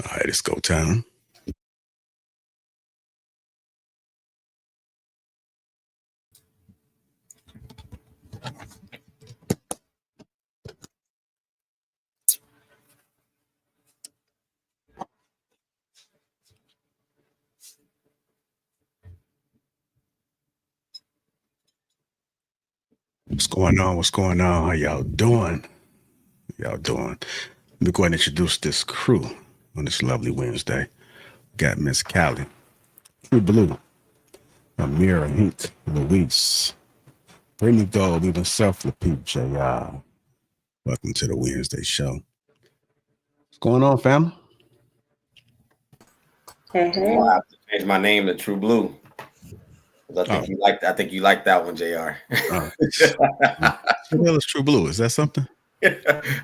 All right, it's go time. What's going on? What's going on? How y'all doing? Y'all doing? Let me go ahead and introduce this crew on this lovely Wednesday. Got Miss Callie, True Blue, Amira, Heat, Luis, Brittany Gold, even self Lapeef JR. Welcome to the Wednesday show. What's going on, fam? Hey, hey. Well, I have to change my name to True Blue. 'Cause I think you like that one, Jr. Oh, what the hell is True Blue? Is that something?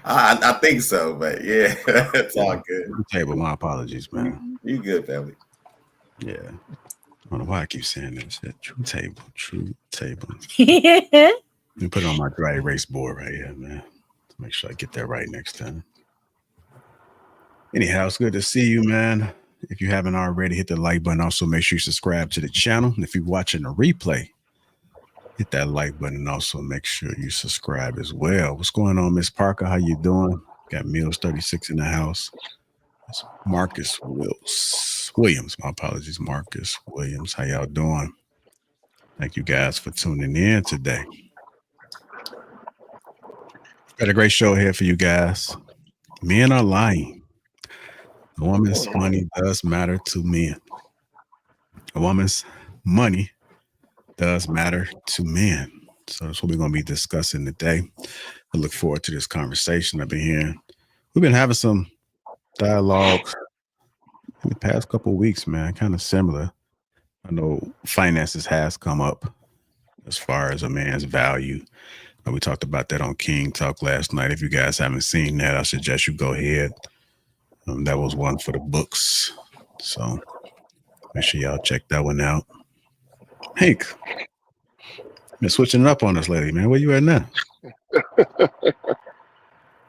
I think so, but yeah, it's all good. Okay, but my apologies, man. You good, family? Yeah. I don't know why I keep saying that shit. True table. Yeah. Let me put it on my dry erase board right here, man. Make sure I get that right next time. Anyhow, it's good to see you, man. If you haven't already, hit the like button. Also, make sure you subscribe to the channel. And if you're watching the replay, hit that like button. And also make sure you subscribe as well. What's going on, Miss Parker? How you doing? Got Mills 36 in the house. It's Marcus Williams. My apologies, Marcus Williams. How y'all doing? Thank you guys for tuning in today. Got a great show here for you guys. Men are lying. A woman's money does matter to men. A woman's money does matter to men. So that's what we're going to be discussing today. I look forward to this conversation. We've been having some dialogues in the past couple of weeks, man, kind of similar. I know finances has come up as far as a man's value. We talked about that on King Talk last night. If you guys haven't seen that, I suggest you go ahead. That was one for the books. So make sure y'all check that one out. Hank, been switching it up on us lately, man. Where you at now?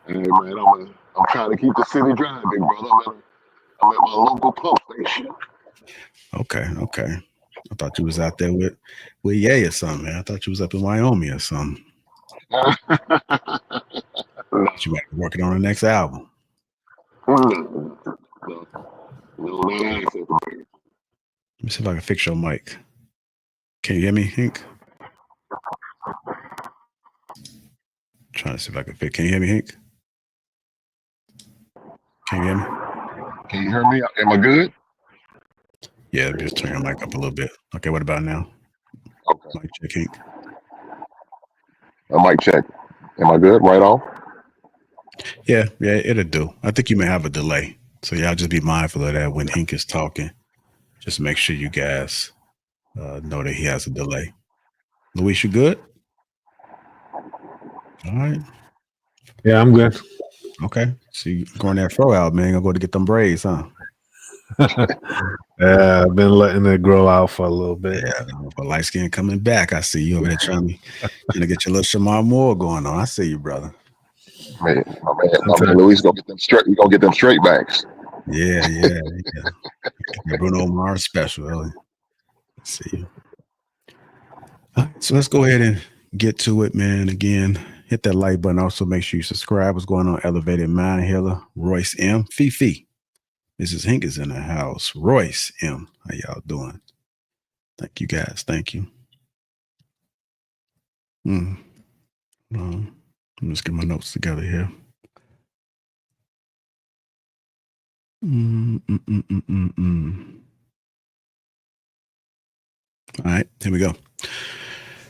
Hey man, I'm trying to keep the city dry, big brother. I'm at my local pump station. Okay. I thought you was out there with Ye or something, man. I thought you was up in Wyoming or something. But you might be working on the next album. No, Let me see if I can fix your mic. Can you hear me, Hank? Trying to see if I can fix. Can you hear me, Hank? Can you hear me? Can you hear me? Am I good? Yeah, just turn your mic up a little bit. Okay, what about now? Okay. Mic check, Hank. I mic check. Am I good? Right on? Yeah, it'll do. I think you may have a delay. So y'all just be mindful of that when Hank is talking. Just make sure you guys know that he has a delay. Luis, you good? All right. Yeah, I'm good. Okay. So you going that fro out, man. Gonna go to get them braids, huh? Yeah, I've been letting it grow out for a little bit. Yeah, but light skin coming back. I see you over there trying to get your little Shamar Moore going on. I see you, brother. Man, my man Luis gonna get them straight. You gonna get them straight backs. Yeah. Bruno Mars special, really. Let's see you. All right, so let's go ahead and get to it, man. Again, hit that like button. Also, make sure you subscribe. What's going on? Elevated Mind Healer, Royce M. Fifi. Mrs. Hink is in the house. Royce M. How y'all doing? Thank you, guys. Thank you. Let's get my notes together here. All right, here we go.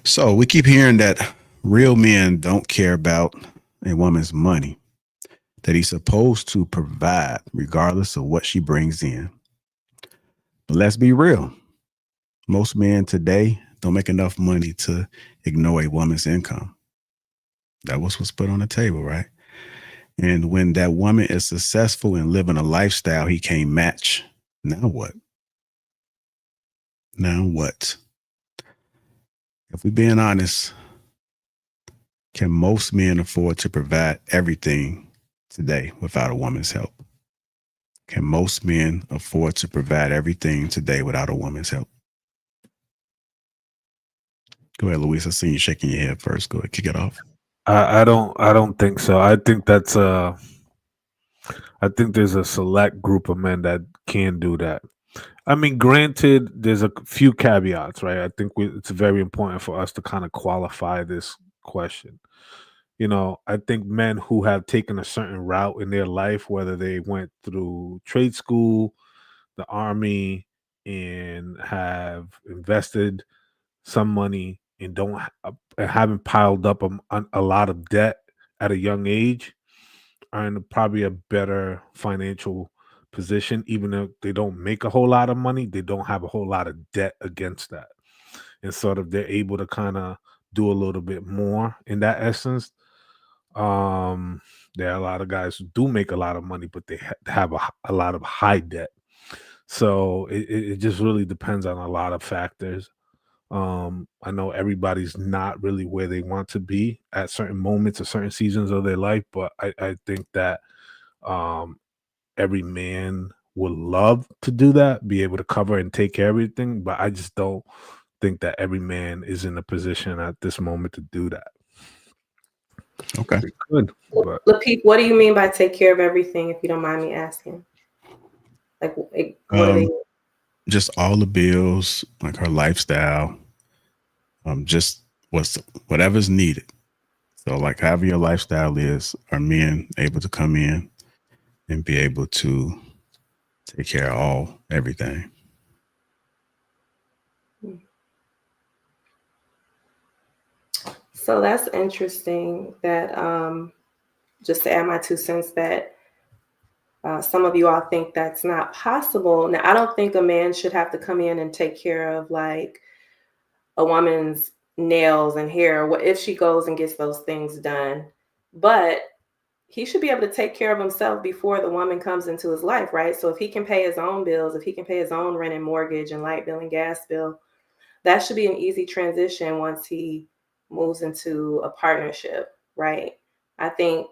So we keep hearing that real men don't care about a woman's money, that he's supposed to provide regardless of what she brings in. But let's be real. Most men today don't make enough money to ignore a woman's income. That was what's put on the table, right? And when that woman is successful in living a lifestyle he can't match, now what? Now what? If we're being honest, can most men afford to provide everything today without a woman's help? Can most men afford to provide everything today without a woman's help? Go ahead, Luis. I see you shaking your head first. Go ahead, kick it off. I don't think so. I think I think there's a select group of men that can do that. I mean, granted, there's a few caveats, right? I think it's very important for us to kind of qualify this question. I think men who have taken a certain route in their life, whether they went through trade school, the army, and have invested some money and and haven't piled up a lot of debt at a young age, are in probably a better financial position. Even if they don't make a whole lot of money, they don't have a whole lot of debt against that, and sort of they're able to kind of do a little bit more in that essence. There are a lot of guys who do make a lot of money, but they have a lot of high debt. So it just really depends on a lot of factors. I know everybody's not really where they want to be at certain moments or certain seasons of their life, but I think that um, every man would love to do that, be able to cover and take care of everything. But I just don't think that every man is in a position at this moment to do that. Okay. They could, but Lapeef, what do you mean by take care of everything, if you don't mind me asking? Like, what do they mean? Just all the bills, like her lifestyle, just whatever's needed. So, like, however your lifestyle is, are men able to come in and be able to take care of everything? So that's interesting that just to add my 2 cents that some of you all think that's not possible. Now, I don't think a man should have to come in and take care of like a woman's nails and hair, what if she goes and gets those things done. But he should be able to take care of himself before the woman comes into his life, right? So if he can pay his own bills, if he can pay his own rent and mortgage and light bill and gas bill, that should be an easy transition once he moves into a partnership, right? I think,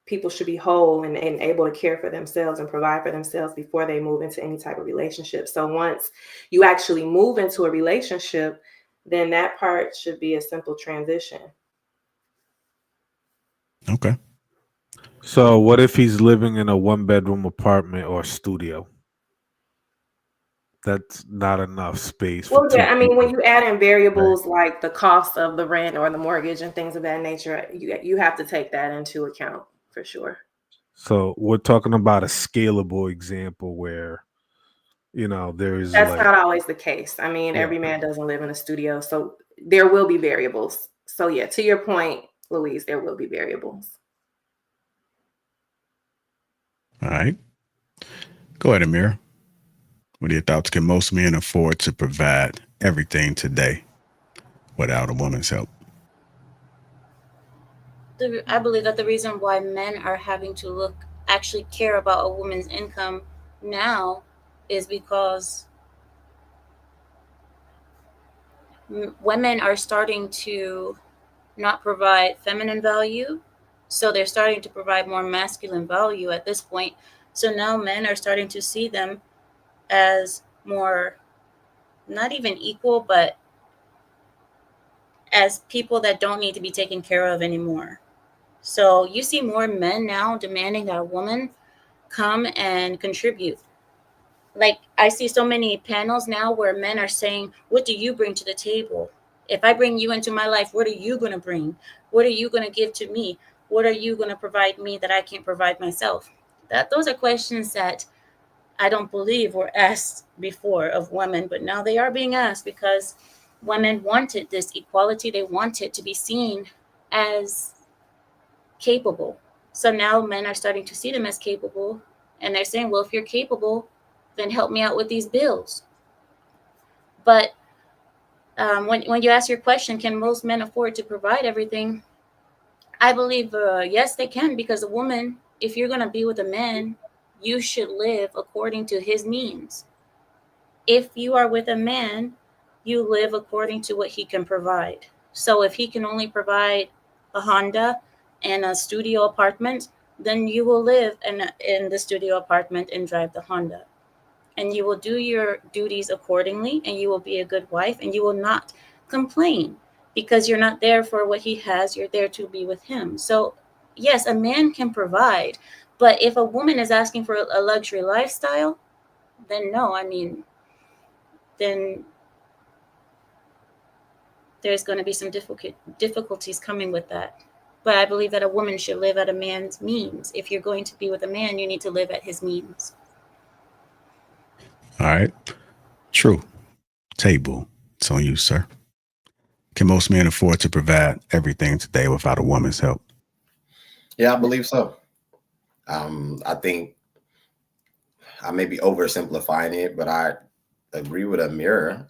people should be whole and able to care for themselves and provide for themselves before they move into any type of relationship. So once you actually move into a relationship, then that part should be a simple transition. Okay. so what if he's living in a 1-bedroom apartment or studio? That's not enough space for Well, two yeah, I mean, when people. you add in Right. variables like the cost of the rent or the mortgage and things of that nature, you have to take that into account for sure. So we're talking about a scalable example where there is That's like, not always the case. I mean, yeah. every man doesn't live in a studio, so there will be variables. So yeah, to your point, Louise, there will be variables. All right. Go ahead, Amir. What are your thoughts? Can most men afford to provide everything today without a woman's help? I believe that the reason why men are having to actually care about a woman's income now is because women are starting to not provide feminine value. So they're starting to provide more masculine value at this point. So now men are starting to see them as more, not even equal, but as people that don't need to be taken care of anymore. So you see more men now demanding that a woman come and contribute. Like, I see so many panels now where men are saying, what do you bring to the table? If I bring you into my life, what are you going to bring? What are you going to give to me? What are you going to provide me that I can't provide myself? Those are questions that I don't believe were asked before of women, but now they are being asked because women wanted this equality. They wanted to be seen as capable. So now men are starting to see them as capable, and they're saying, well, if you're capable, then help me out with these bills. But when you ask your question, can most men afford to provide everything? I believe, yes, they can, because a woman, if you're going to be with a man, you should live according to his means. If you are with a man, you live according to what he can provide. So if he can only provide a Honda and a studio apartment, then you will live in the studio apartment and drive the Honda. And you will do your duties accordingly, and you will be a good wife, and you will not complain because you're not there for what he has. You're there to be with him. So, yes, a man can provide, but if a woman is asking for a luxury lifestyle, then no. I mean, then there's going to be some difficulties coming with that. But I believe that a woman should live at a man's means. If you're going to be with a man, you need to live at his means. All right. True. Table. It's on you, sir. Can most men afford to provide everything today without a woman's help? Yeah, I believe so. I think I may be oversimplifying it, but I agree with Amir.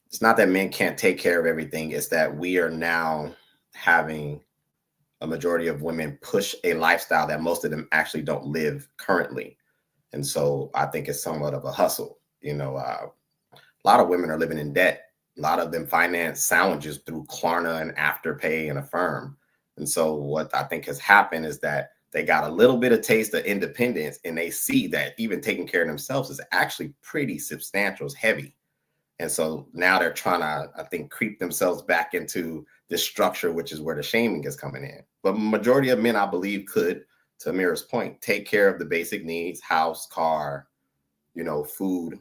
It's not that men can't take care of everything. It's that we are now having a majority of women push a lifestyle that most of them actually don't live currently. And so I think it's somewhat of a hustle. You know, a lot of women are living in debt. A lot of them finance sandwiches through Klarna and Afterpay and Affirm. And so what I think has happened is that they got a little bit of taste of independence, and they see that even taking care of themselves is actually pretty substantial, it's heavy. And so now they're trying to, I think, creep themselves back into this structure, which is where the shaming is coming in. But majority of men, I believe, could, to Amira's point, take care of the basic needs, house, car, you know, food.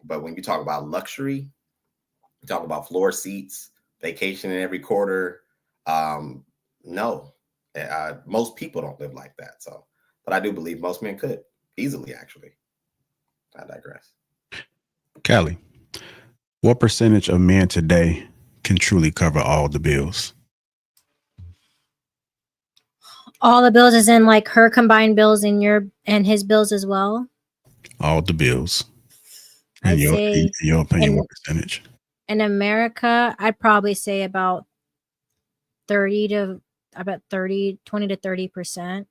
But when you talk about luxury, you talk about floor seats, vacation in every quarter. No, most people don't live like that. So, but I do believe most men could easily, actually. I digress. Callie, what percentage of men today can truly cover all the bills? All the bills is in like her combined bills and and his bills as well. All the bills. I'd In say your opinion, in- what percentage? in America, I'd probably say about 20 to 30%.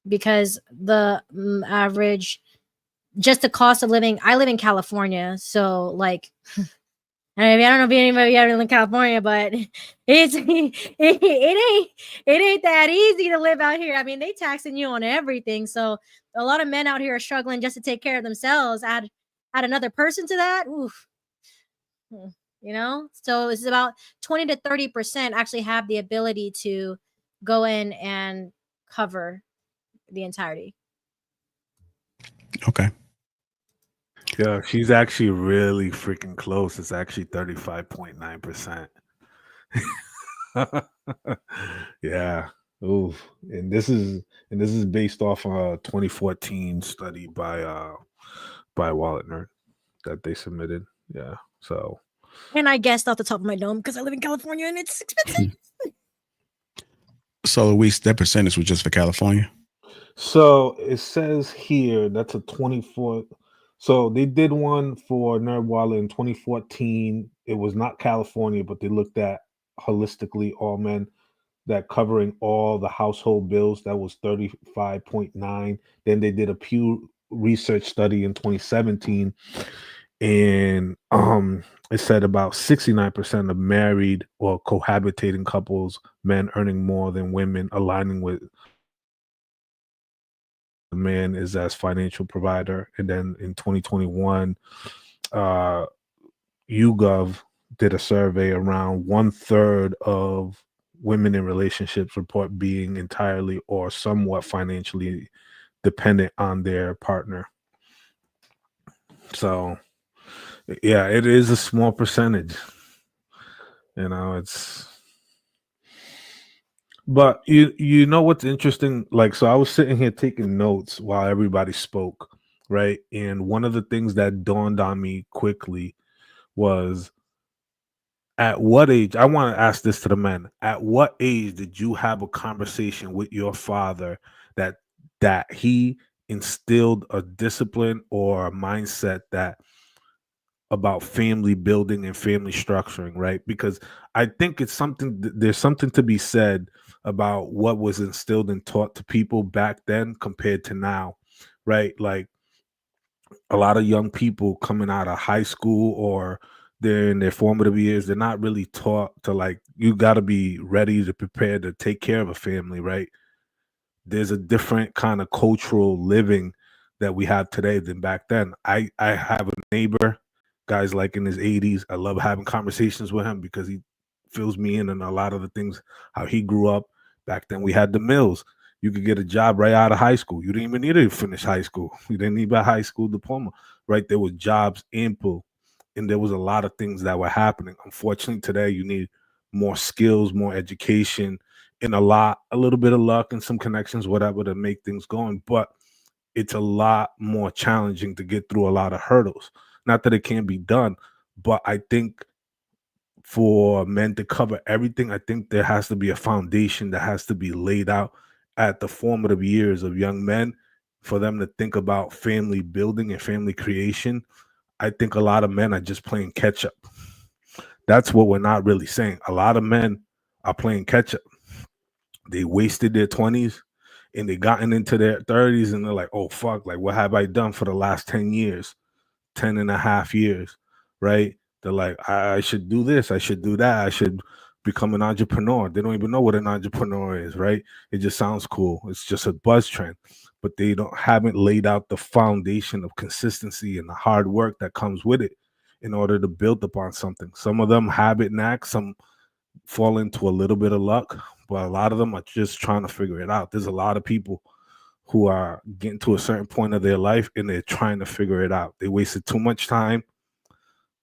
Because the average, just the cost of living, I live in California. So like, I don't know if anybody ever live in California, but it ain't that easy to live out here. I mean, they taxing you on everything. So a lot of men out here are struggling just to take care of themselves. Add another person to that. Oof. You know, so it's about 20 to 30% actually have the ability to go in and cover the entirety. Okay. Yeah, she's actually really freaking close. It's actually 35.9%. Yeah. Ooh. And this is based off a 2014 study by Wallet Nerd that they submitted. Yeah. So And I guessed off the top of my dome because I live in California and it's expensive. So Luis, that percentage was just for California? So it says here that's a 24. So they did one for NerdWallet in 2014. It was not California, but they looked at holistically all men, that covering all the household bills. That was 35.9. Then they did a Pew Research study in 2017, and it said about 69% of married or cohabitating couples, men earning more than women, aligning with the man is as financial provider. And then in 2021, YouGov did a survey. Around 1/3 of women in relationships report being entirely or somewhat financially dependent on their partner. So yeah, it is a small percentage. You know, it's, but you know what's interesting? Like, so I was sitting here taking notes while everybody spoke, right? And one of the things that dawned on me quickly was, at what age, I want to ask this to the men, at what age did you have a conversation with your father that he instilled a discipline or a mindset that about family building and family structuring, right? Because I think it's something, there's something to be said about what was instilled and taught to people back then compared to now, right? Like a lot of young people coming out of high school or they're in their formative years, they're not really taught to, like, you got to be ready to prepare to take care of a family, right? There's a different kind of cultural living that we have today than back then. I have a neighbor, guy's like in his 80s. I love having conversations with him because he fills me in on a lot of the things, how he grew up. Back then we had the mills. You could get a job right out of high school. You didn't even need to finish high school. You didn't need a high school diploma, right? There was jobs ample, and there was a lot of things that were happening. Unfortunately, today you need more skills, more education, and a little bit of luck and some connections, whatever, to make things going. But it's a lot more challenging to get through a lot of hurdles. Not that it can't be done, but I think for men to cover everything, I think there has to be a foundation that has to be laid out at the formative years of young men for them to think about family building and family creation. I think a lot of men are just playing catch up. That's what we're not really saying. A lot of men are playing catch up. They wasted their 20s and they gotten into their 30s and they're like, oh, fuck, like, what have I done for the last 10 years, 10 and a half years, right? They're like, I should do this, I should do that, I should become an entrepreneur. They don't even know what an entrepreneur is, right? It just sounds cool. It's just a buzz trend, but they haven't laid out the foundation of consistency and the hard work that comes with it in order to build upon something. Some of them have it knack, some fall into a little bit of luck, but a lot of them are just trying to figure it out. There's a lot of people who are getting to a certain point of their life and they're trying to figure it out. They wasted too much time.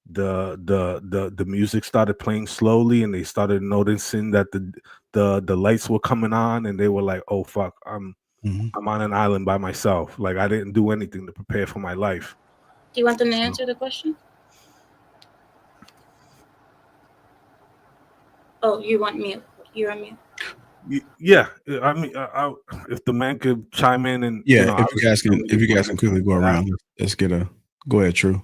The music started playing slowly and they started noticing that the lights were coming on and they were like, oh fuck, I'm on an island by myself. Like, I didn't do anything to prepare for my life. Do you want them to answer the question? Oh, you want mute. You're on mute. Yeah, I mean, if the man could chime in and yeah, if you guys can quickly go around, let's get go ahead, True.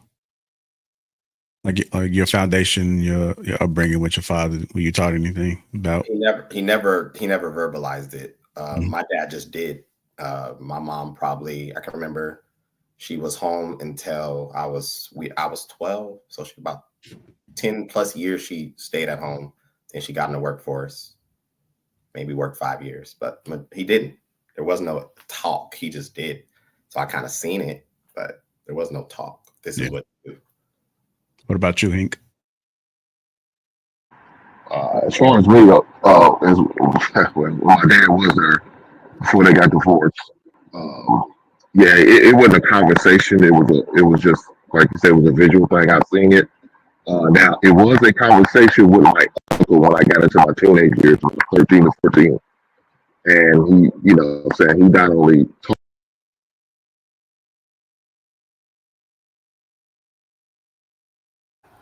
Like your foundation, your upbringing with your father. Were you taught anything about? He never verbalized it. My dad just did. My mom probably, I can remember, she was home until I was 12, so she about 10 plus years she stayed at home. Then she got in the workforce. Maybe worked 5 years, but he didn't. There was no talk. He just did. So I kind of seen it, but there was no talk. This is what you do. What about you, Hank? As far as me, as when my dad was there before they got divorced, yeah, it wasn't a conversation. It was just like you said, it was a visual thing. I've seen it. Now it was a conversation with my uncle when I got into my teenage years, 13 to 14, and he, saying he not only told.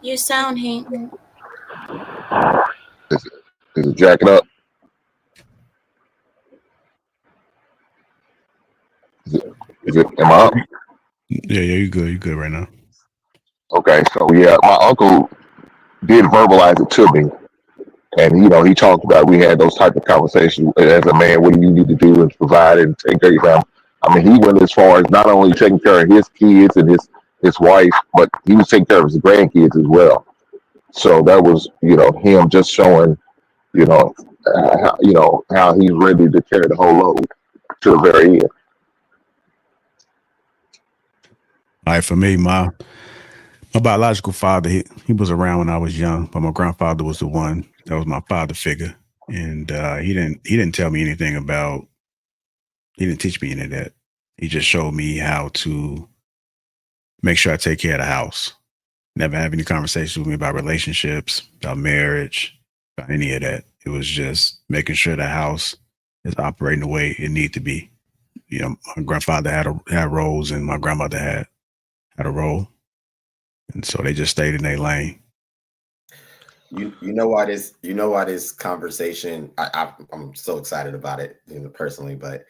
You sound, Hank. Is it jacking up? Am I up? Yeah, you're good. You're good right now. Okay, so yeah, my uncle did verbalize it to me. And, he talked about, we had those type of conversations as a man, what do you need to do and provide and take care of your family? I mean, he went as far as not only taking care of his kids and his wife, but he was taking care of his grandkids as well. So that was, him just showing, how he's ready to carry the whole load to the very end. All right, for me, my biological father, he was around when I was young, but my grandfather was the one that was my father figure, and he didn't tell me anything about. He didn't teach me any of that. He just showed me how to make sure I take care of the house. Never have any conversations with me about relationships, about marriage, about any of that. It was just making sure the house is operating the way it needs to be. My grandfather had roles, and my grandmother had a role. And so they just stayed in their lane. You know why this conversation, I'm so excited about it, personally, but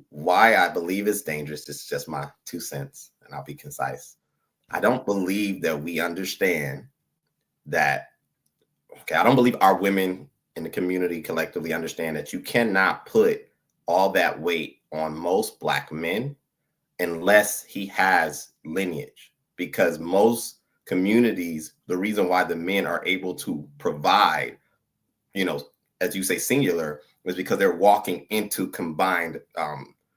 why I believe it's dangerous is just my 2 cents, and I'll be concise. I don't believe that we understand that. Okay, I don't believe our women in the community collectively understand that you cannot put all that weight on most Black men unless he has lineage, because most communities, the reason why the men are able to provide, as you say, singular, is because they're walking into combined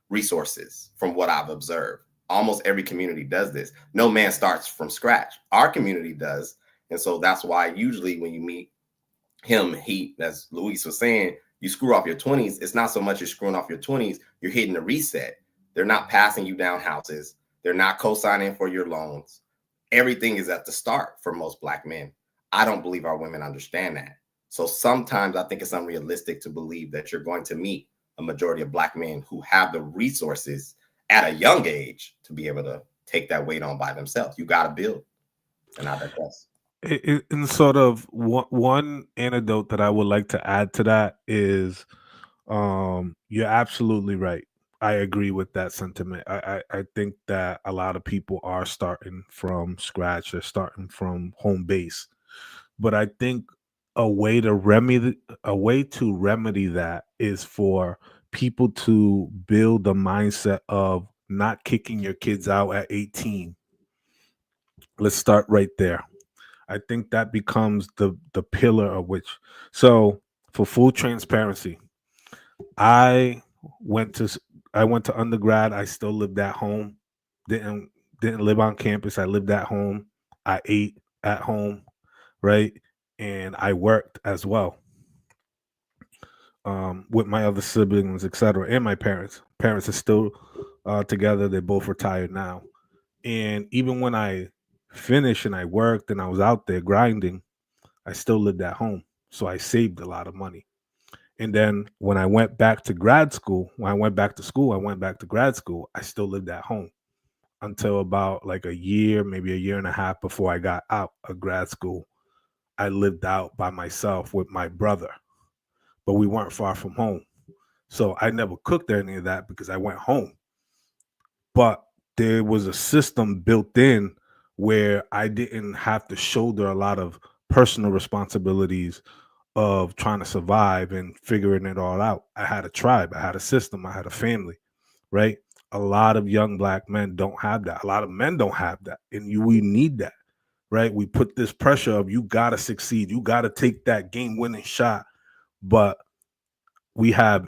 resources. From what I've observed, almost every community does this. No man starts from scratch. Our community does. And so that's why usually when you meet him, as Luis was saying, you screw off your 20s. It's not so much you're screwing off your 20s, you're hitting a reset. They're not passing you down houses. They're not co-signing for your loans. Everything is at the start for most Black men. I don't believe our women understand that. So sometimes I think it's unrealistic to believe that you're going to meet a majority of Black men who have the resources at a young age to be able to take that weight on by themselves. You got to build. And I digress. In sort of one anecdote that I would like to add to that is, you're absolutely right. I agree with that sentiment. I think that a lot of people are starting from scratch. They're starting from home base. But I think a way to remedy that is for people to build the mindset of not kicking your kids out at 18. Let's start right there. I think that becomes the pillar of which. So, for full transparency, I went to undergrad. I still lived at home. Didn't live on campus. I lived at home. I ate at home, right? And I worked as well, with my other siblings, etc., and my parents. Parents are still together. They're both retired now. And even when I finished and I worked and I was out there grinding, I still lived at home. So I saved a lot of money. And then when I went back to grad school, I went back to grad school, I still lived at home until about like a year, maybe a year and a half before I got out of grad school. I lived out by myself with my brother, but we weren't far from home. So I never cooked or any of that because I went home. But there was a system built in where I didn't have to shoulder a lot of personal responsibilities of trying to survive and figuring it all out. I had a tribe, I had a system, I had a family, right? A lot of young Black men don't have that. A lot of men don't have that. And we need that, right? We put this pressure of you got to succeed. You got to take that game winning shot. But we have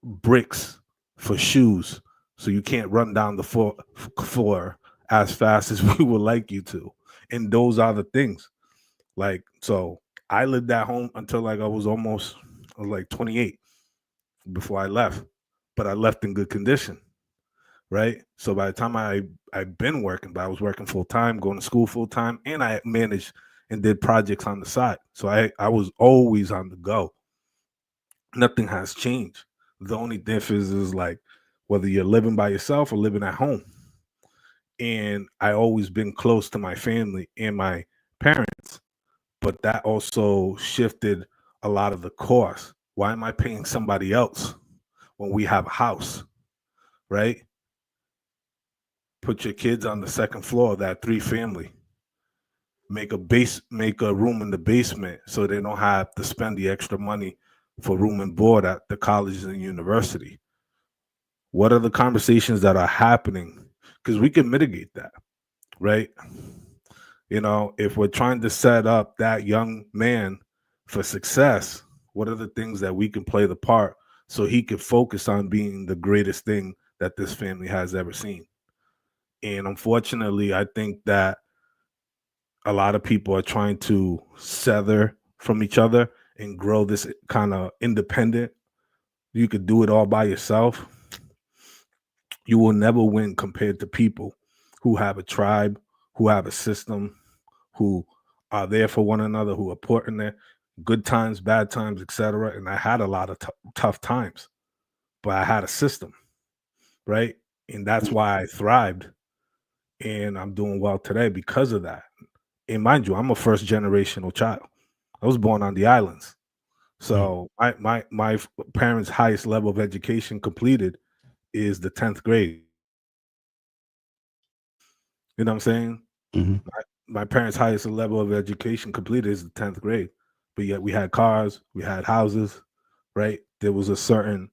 bricks for shoes. So you can't run down the floor as fast as we would like you to. And those are the things. Like, so I lived at home until like I was like 28 before I left. But I left in good condition, right? So by the time I've been working, but I was working full time, going to school full time, and I managed and did projects on the side. So I was always on the go. Nothing has changed. The only difference is like whether you're living by yourself or living at home. And I always been close to my family and my parents, but that also shifted a lot of the cost. Why am I paying somebody else when we have a house, right? Put your kids on the second floor of that 3-family. Make a room in the basement so they don't have to spend the extra money for room and board at the colleges and university. What are the conversations that are happening? Because we can mitigate that, right? If we're trying to set up that young man for success, what are the things that we can play the part so he can focus on being the greatest thing that this family has ever seen? And unfortunately, I think that a lot of people are trying to sever from each other and grow this kind of independent. You could do it all by yourself. You will never win compared to people who have a tribe, who have a system, who are there for one another, who are put in there, good times, bad times, etc. And I had a lot of tough times, but I had a system, right? And that's why I thrived. And I'm doing well today because of that. And mind you, I'm a first generational child. I was born on the islands. So my parents' highest level of education completed is the 10th grade. You know what I'm saying? Mm-hmm. My parents' highest level of education completed is the 10th grade. But yet we had cars, we had houses, right? There was a certain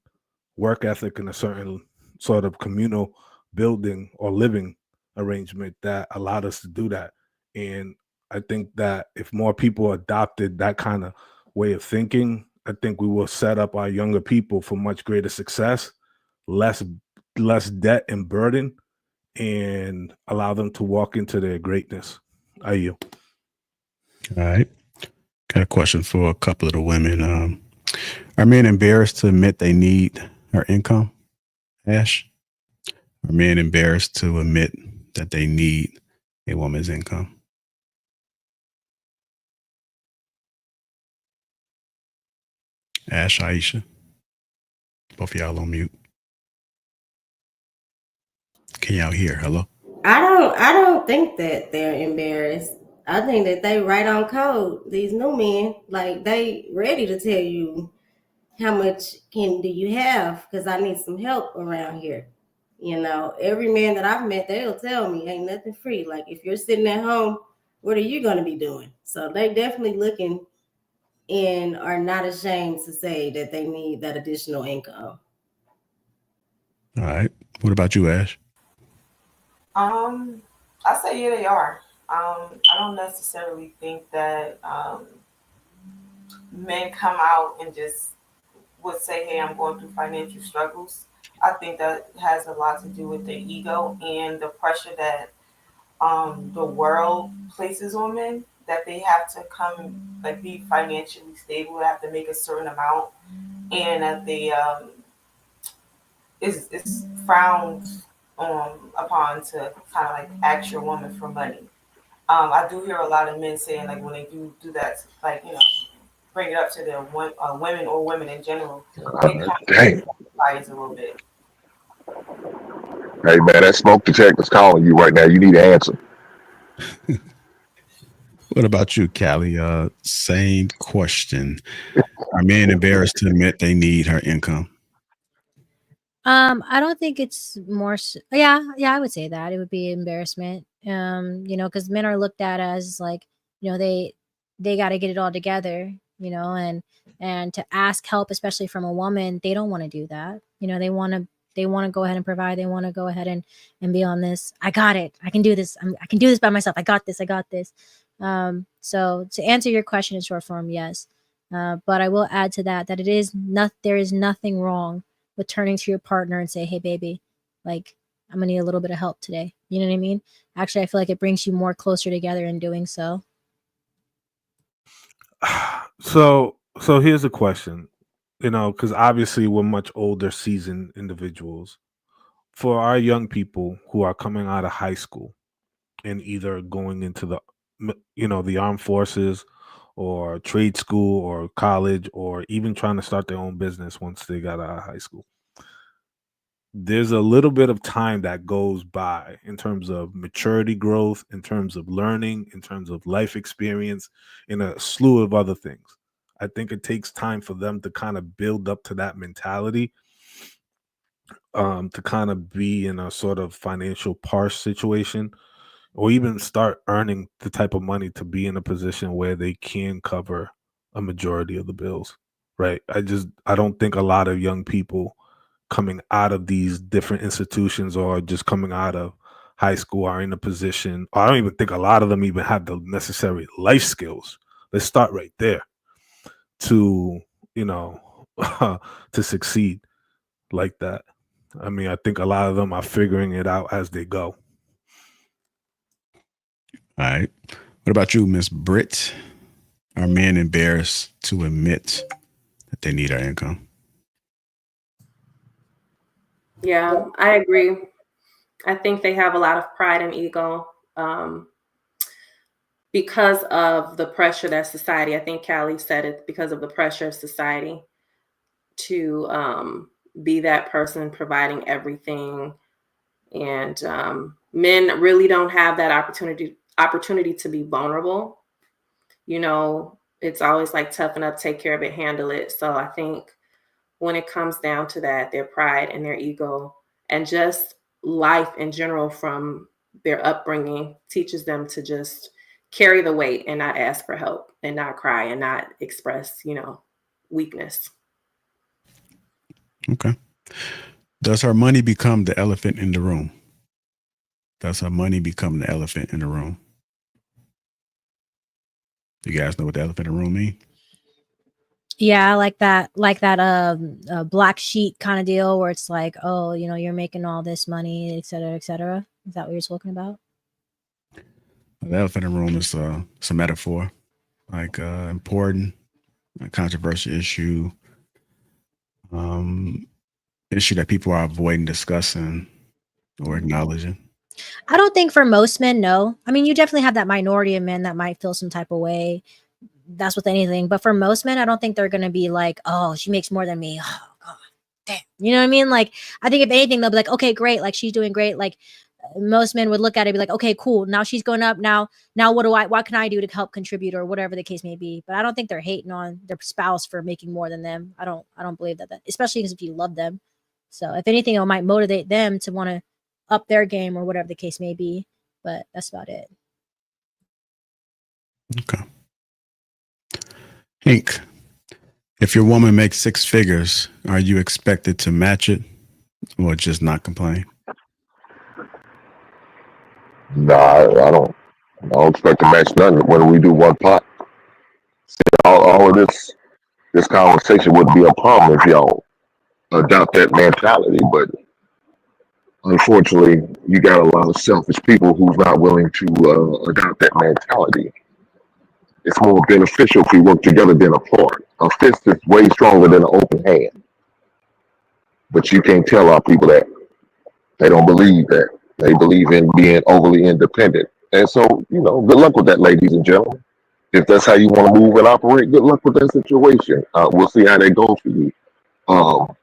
work ethic and a certain sort of communal building or living arrangement that allowed us to do that. And I think that if more people adopted that kind of way of thinking, I think we will set up our younger people for much greater success, less debt and burden, and allow them to walk into their greatness. Are you? All right. Got a question for a couple of the women. Are men embarrassed to admit they need her income? Ash? Are men embarrassed to admit that they need a woman's income? Ash, Aisha, both of y'all on mute. Can y'all hear? Hello? I don't think that they're embarrassed. I think that they right on code. These new men, like they ready to tell you how much do you have, because I need some help around here. You know, every man that I've met, they'll tell me ain't nothing free. Like if you're sitting at home, what are you going to be doing? So they definitely looking and are not ashamed to say that they need that additional income. All right. What about you, Ash? I say yeah, they are. I don't necessarily think that men come out and just would say, "Hey, I'm going through financial struggles." I think that has a lot to do with the ego and the pressure that the world places on men, that they have to come like be financially stable, they have to make a certain amount, and that they it's frowned upon to kind of like ask your woman for money. I do hear a lot of men saying like when they do that, like bring it up to their women or women in general, they kind Dang. of bias a little bit. Hey man, that smoke detector's calling you right now. You need to answer. What about you, Callie? Same question. Are men embarrassed to admit they need her income? I don't think it's more. Yeah, I would say that it would be embarrassment. Because men are looked at as like, they got to get it all together. And to ask help, especially from a woman, they don't want to do that. They want to go ahead and provide. They want to go ahead and be on this. I got it. I can do this. I can do this by myself. I got this. I got this. So to answer your question in short form, yes. But I will add to that it is not. There is nothing wrong with turning to your partner and say, "Hey, baby, like I'm gonna need a little bit of help today." You know what I mean? Actually, I feel like it brings you more closer together in doing so. So here's a question, because obviously we're much older, seasoned individuals. For our young people who are coming out of high school and either going into the armed forces or trade school or college or even trying to start their own business once they got out of high school, there's a little bit of time that goes by in terms of maturity growth, in terms of learning, in terms of life experience, in a slew of other things. I think it takes time for them to kind of build up to that mentality, to kind of be in a sort of financial parse situation, or even start earning the type of money to be in a position where they can cover a majority of the bills. Right. I don't think a lot of young people coming out of these different institutions or just coming out of high school are in a position. I don't even think a lot of them even have the necessary life skills. Let's start right there to, to succeed like that. I mean, I think a lot of them are figuring it out as they go. All right. What about you, Miss Britt? Are men embarrassed to admit that they need our income? Yeah, I agree. I think they have a lot of pride and ego because of the pressure that society, I think Callie said it, because of the pressure of society to be that person providing everything. And men really don't have that opportunity to be vulnerable. It's always like toughen up, take care of it, handle it. So I think when it comes down to that, their pride and their ego and just life in general from their upbringing teaches them to just carry the weight and not ask for help and not cry and not express, weakness. Okay. Does her money become the elephant in the room? Does her money become the elephant in the room? You guys know what the elephant in the room mean? Yeah, like that black sheet kind of deal where it's like, oh, you're making all this money, et cetera, et cetera. Is that what you're talking about? The elephant in the room is it's a metaphor, like important, a controversial issue, um, issue that people are avoiding discussing or acknowledging. I don't think for most men, no. I mean, you definitely have that minority of men that might feel some type of way. That's with anything. But for most men, I don't think they're going to be like, oh, she makes more than me. Oh, God, damn. You know what I mean? Like, I think if anything, they'll be like, okay, great. Like, she's doing great. Like, most men would look at it and be like, okay, cool. Now she's going up. Now what can I do to help contribute or whatever the case may be? But I don't think they're hating on their spouse for making more than them. I don't believe that, especially because if you love them. So if anything, it might motivate them to want to up their game or whatever the case may be. But that's about it. Okay. Hank, if your woman makes 6 figures, are you expected to match it or just not complain? Nah, I don't expect to match nothing when we do one pot. See, all of this conversation wouldn't be a problem if y'all adopt that mentality. But unfortunately, you got a lot of selfish people who's not willing to adopt that mentality. It's more beneficial if we work together than apart. A fist is way stronger than an open hand. But you can't tell our people that. They don't believe that. They believe in being overly independent. And so, good luck with that, ladies and gentlemen. If that's how you want to move and operate, good luck with that situation. We'll see how that goes for you. Um,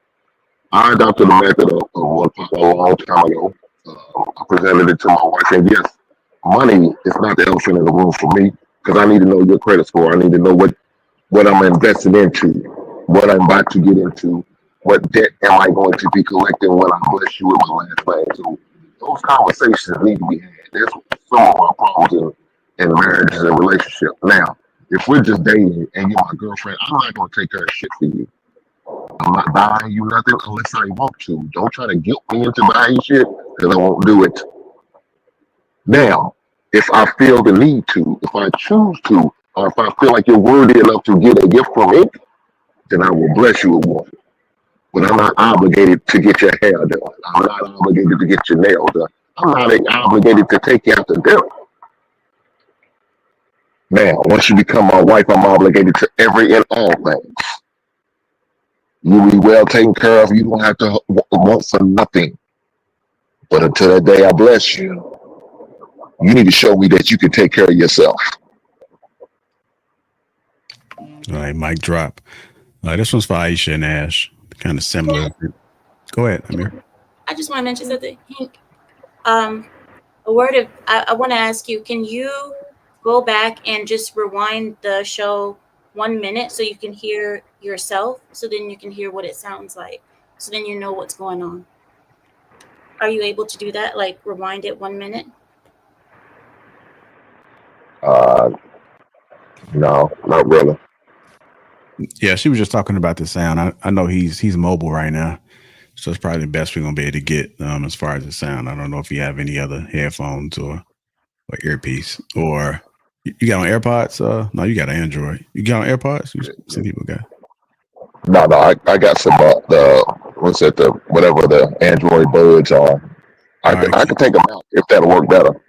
I adopted a method of one a long time ago. I presented it to my wife, and yes, money is not the elephant in the room for me because I need to know your credit score. I need to know what I'm investing into, what I'm about to get into, what debt am I going to be collecting when I bless you with my last name. So those conversations need to be had. That's some of our problems in marriages and relationships. Now, if we're just dating and you're my girlfriend, I'm not going to take care of shit for you. I'm not buying you nothing unless I want to. Don't try to guilt me into buying shit because I won't do it. Now, if I feel the need to, if I choose to, or if I feel like you're worthy enough to get a gift from me, then I will bless you with one. But I'm not obligated to get your hair done. I'm not obligated to get your nails done. I'm not obligated to take you out to dinner. Now, once you become my wife, I'm obligated to every and all things. You'll be well taken care of. You don't have to want for nothing. But until that day I bless you, you need to show me that you can take care of yourself. All right, mic drop. This one's for Aisha and Ash. Kind of similar. Go ahead, Amir. I just want to mention something. Hank, a word of I want to ask you, can you go back and just rewind the show 1 minute so you can hear yourself, so then you can hear what it sounds like, so then you know what's going on? Are you able to do that? Like rewind it 1 minute? No, not really. Yeah, she was just talking about the sound. I know he's mobile right now, so it's probably the best we're gonna be able to get as far as the sound. I don't know if you have any other headphones or earpiece, or you got on AirPods. No, you got an Android. You got on AirPods. Some people got. No, I got some whatever the Android buds are. I can take them out if that'll work better.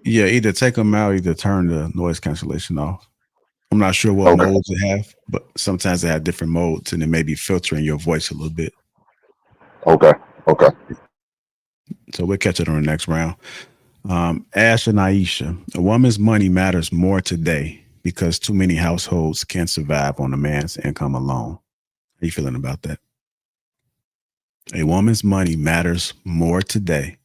Yeah, either take them out, either turn the noise cancellation off. I'm not sure what modes they have, but sometimes they have different modes, and it may be filtering your voice a little bit. Okay. So we'll catch it on the next round. Ash and Aisha, a woman's money matters more today because too many households can't survive on a man's income alone. How you feeling about that? A woman's money matters more today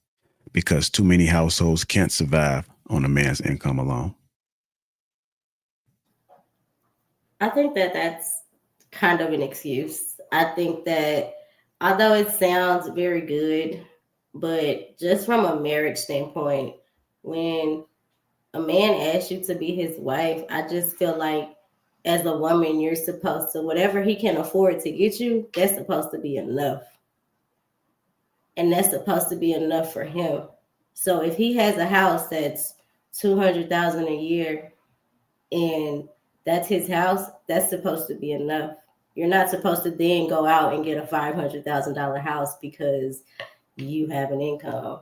because too many households can't survive on a man's income alone. I think that that's kind of an excuse. I think that although it sounds very good, but just from a marriage standpoint, when a man asks you to be his wife, I just feel like as a woman, you're supposed to, whatever he can afford to get you, that's supposed to be enough. And that's supposed to be enough for him. So if he has a house that's $200,000 a year and That's his house. That's supposed to be enough. You're not supposed to then go out and get a $500,000 house because you have an income.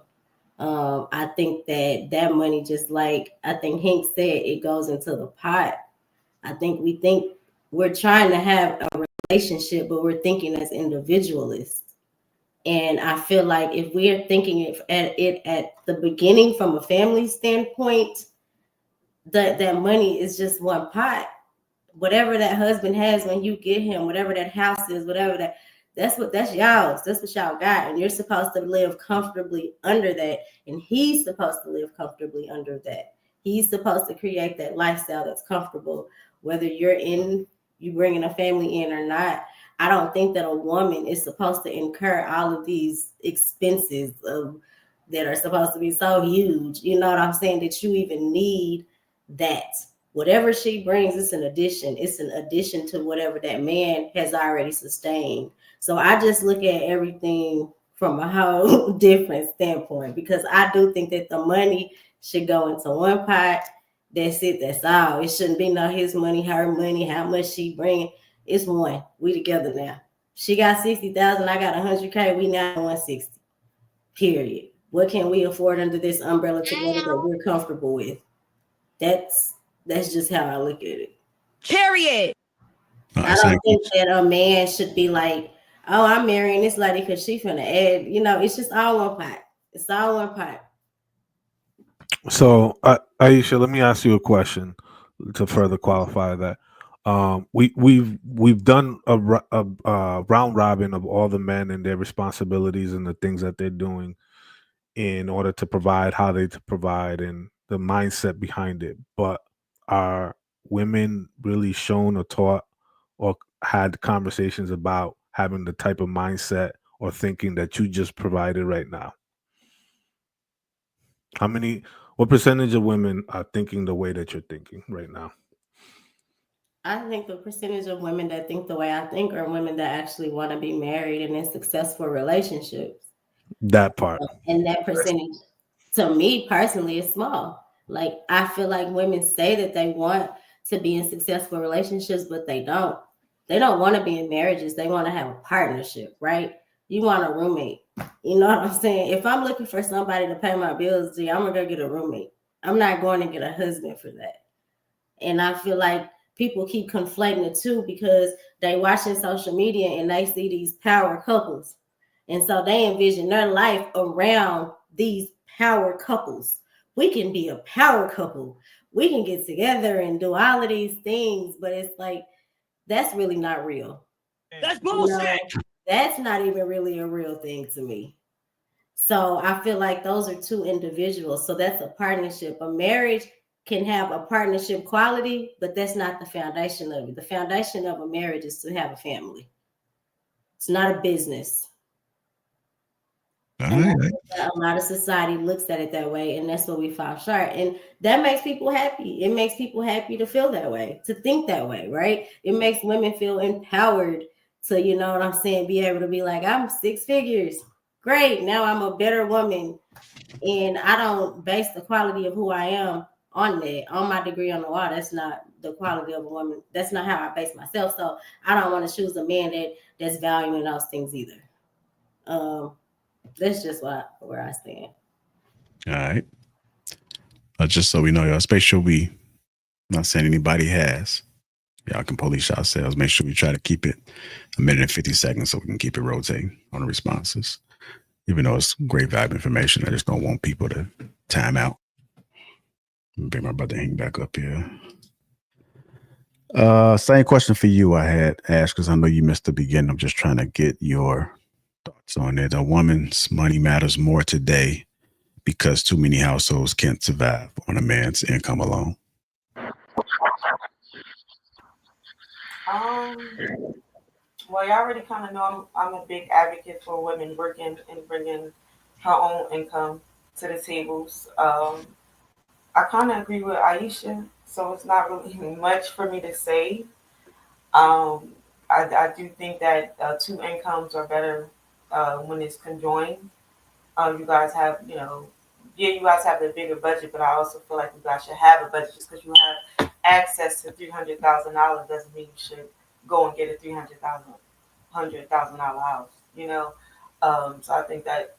I think that money, just like I think Hank said, it goes into the pot. I think we're trying to have a relationship, but we're thinking as individualists. And I feel like if we're thinking at the beginning from a family standpoint, that money is just one pot. Whatever that husband has when you get him, whatever that house is, that's y'all's. That's what y'all got. And you're supposed to live comfortably under that. And he's supposed to live comfortably under that. He's supposed to create that lifestyle that's comfortable, whether you bringing a family in or not. I don't think that a woman is supposed to incur all of these expenses that are supposed to be so huge. You know what I'm saying? That you even need that. Whatever she brings, it's an addition. It's an addition to whatever that man has already sustained. So I just look at everything from a whole different standpoint, because I do think that the money should go into one pot. That's it. That's all. It shouldn't be no his money, her money, how much she bringing. It's one. We together now. She got 60,000. I got 100K. We now 160. Period. What can we afford under this umbrella together that we're comfortable with? That's just how I look at it. Period. I don't think that a man should be like, oh, I'm marrying this lady because she's finna add. It's just all one pot. It's all one pot. So, Aisha, let me ask you a question to further qualify that. We've done a round robin of all the men and their responsibilities and the things that they're doing in order to provide, how they to provide, and the mindset behind it. But are women really shown or taught or had conversations about having the type of mindset or thinking that you just provided right now? What percentage of women are thinking the way that you're thinking right now? I think the percentage of women that think the way I think are women that actually want to be married and in successful relationships. That part. And that percentage, to me personally, is small. Like, I feel like women say that they want to be in successful relationships, but they don't. They don't want to be in marriages. They want to have a partnership, right? You want a roommate. You know what I'm saying? If I'm looking for somebody to pay my bills, I'm going to go get a roommate. I'm not going to get a husband for that. And I feel like people keep conflating the two because they watching social media and they see these power couples. And so they envision their life around these power couples. We can be a power couple. We can get together and do all of these things, but it's like, that's really not real. That's bullshit. That's not even really a real thing to me. So I feel like those are two individuals. So that's a partnership. A marriage can have a partnership quality, but that's not the foundation of it. The foundation of a marriage is to have a family. It's not a business. And a lot of society looks at it that way, and that's what we fall short. And that makes people happy. It makes people happy to feel that way, to think that way, right? It makes women feel empowered to, you know what I'm saying, be able to be like, I'm 6 figures. Great. Now I'm a better woman. And I don't base the quality of who I am on that, on my degree on the wall. That's not the quality of a woman. That's not how I base myself. So I don't want to choose a man that's valuing those things either. That's just where I stand. All right. Just so we know, y'all, make sure we not saying anybody has. Y'all can police yourselves. Make sure we try to keep it 1 minute and 50 seconds so we can keep it rotating on the responses. Even though it's great valuable information, I just don't want people to time out. Bring my brother Hank back up here. Same question for you I had asked, because I know you missed the beginning. I'm just trying to get your thoughts on it. A woman's money matters more today because too many households can't survive on a man's income alone. Well, you already kind of know I'm a big advocate for women working and bringing her own income to the tables. I kind of agree with Aisha, so it's not really much for me to say. I do think that 2 incomes are better when it's conjoined. You guys have, you guys have the bigger budget, but I also feel like you guys should have a budget just because you have access to $300,000 doesn't mean you should go and get a $100,000 house. So I think that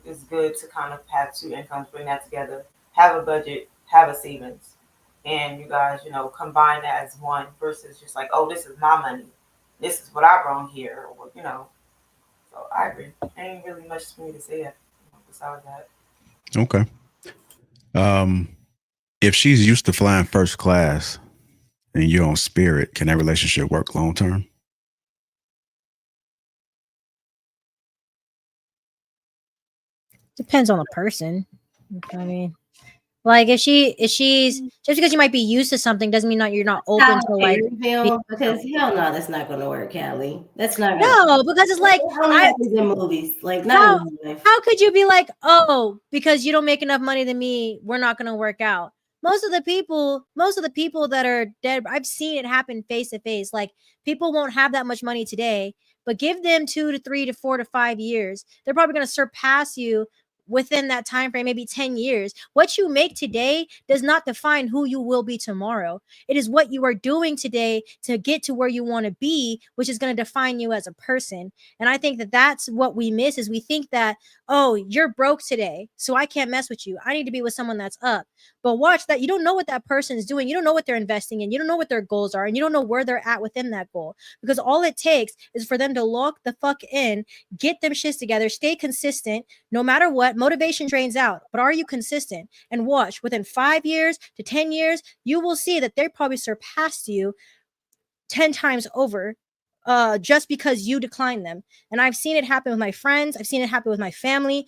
it's good to kind of have two incomes, bring that together, have a budget, have a savings, and you guys, combine that as one versus just like, oh, this is my money, this is what I brought here, So I agree. Ain't really much for me to say besides that. Okay. If she's used to flying first class and you're on Spirit, can that relationship work long term? Depends on the person. I mean, like if she's just because you might be used to something doesn't mean that you're not open to like because hell no, that's not gonna work, Callie. That's not no, because it's like only happens in movies, like not in real life. How could you be like, oh, because you don't make enough money than me, we're not gonna work out? Most of the people that are dead, I've seen it happen face to face. Like people won't have that much money today, but give them 2 to 3 to 4 to 5 years, they're probably gonna surpass you within that time frame, maybe 10 years. What you make today does not define who you will be tomorrow. It is what you are doing today to get to where you want to be, which is going to define you as a person. And I think that that's what we miss is we think that, oh, you're broke today, so I can't mess with you. I need to be with someone that's up. But watch that. You don't know what that person is doing. You don't know what they're investing in. You don't know what their goals are. And you don't know where they're at within that goal. Because all it takes is for them to lock the fuck in, get them shits together, stay consistent, no matter what. Motivation drains out, but are you consistent? And watch, within 5 years to 10 years, you will see that they probably surpassed you 10 times over just because you declined them. And I've seen it happen with my friends. I've seen it happen with my family.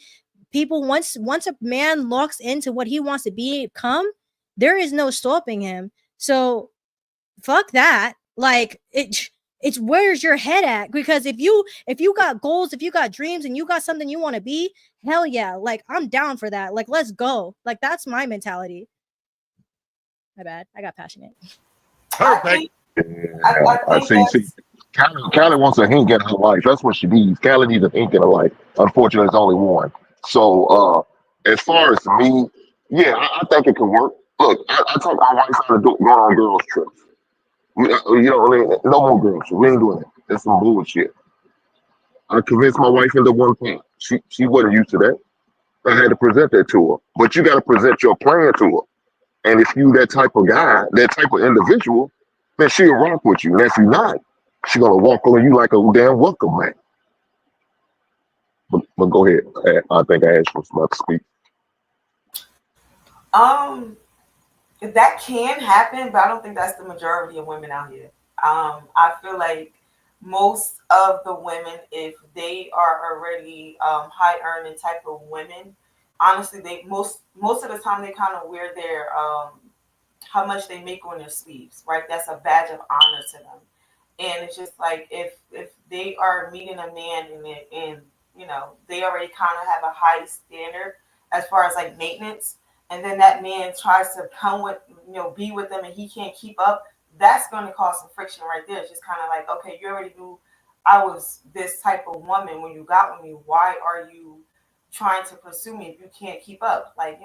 People, once a man locks into what he wants to become, there is no stopping him. So fuck that. Like it's where's your head at? Because if you got goals, if you got dreams, and you got something you want to be, hell yeah, like I'm down for that. Like let's go. Like that's my mentality. My bad, I got passionate. Perfect. I see. Callie wants a hink in her life. That's what she needs. Callie needs a hink in her life. Unfortunately, it's only one. So, as far as me, yeah, I think it can work. Look, I took my wife out to go on girls trips. No more girls. We ain't doing it. That's some bullshit. I convinced my wife into one thing. She wasn't used to that. I had to present that to her. But you got to present your plan to her. And if you that type of guy, that type of individual, then she'll rock with you. And if you're not, she's gonna walk on you like a damn welcome mat. But go ahead. I think Ash was about to speak. That can happen, but I don't think that's the majority of women out here. I feel like most of the women, if they are already high earning type of women, honestly, they most of the time they kind of wear their how much they make on their sleeves, right? That's a badge of honor to them. And it's just like if they are meeting a man and they already kind of have a high standard as far as like maintenance, and then that man tries to come with be with them and he can't keep up, that's going to cause some friction right there. It's just kind of like, okay, you already knew I was this type of woman when you got with me. Why are you trying to pursue me if you can't keep up? Like,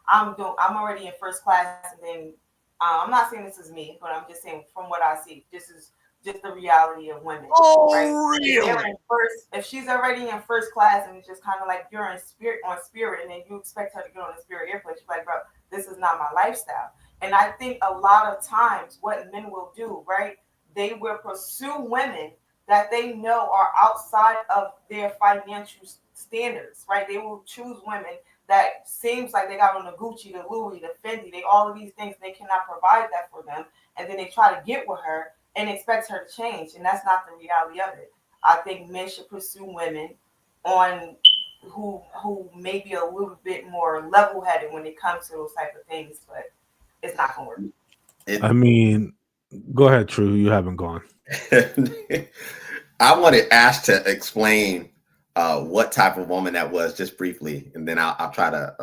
I'm already in first class, and then I'm not saying this is me, but I'm just saying from what I see, this is just the reality of women. Oh, right? really? If she's already in first class and it's just kind of like you're on Spirit, and then you expect her to get on a Spirit airplane, she's like, bro, this is not my lifestyle. And I think a lot of times what men will do, right? They will pursue women that they know are outside of their financial standards, right? They will choose women that seems like they got on the Gucci, the Louis, the Fendi, all of these things, they cannot provide that for them. And then they try to get with her and expect her to change. And that's not the reality of it. I think men should pursue women on who may be a little bit more level-headed when it comes to those type of things, but it's not going to work. I mean, go ahead, True. You haven't gone. I wanted Ash to explain what type of woman that was just briefly, and then I'll try to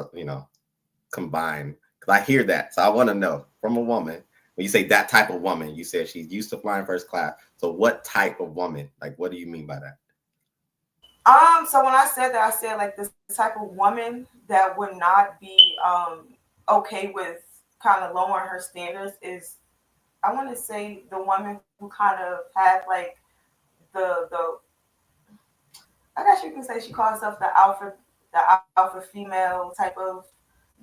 combine, because I hear that, so I want to know from a woman. When you say that type of woman, you said she's used to flying first class. So what type of woman? Like, what do you mean by that? So when I said that, I said like this type of woman that would not be okay with kind of lowering her standards is, I want to say, the woman who kind of have like the I guess you can say she calls herself the alpha female type of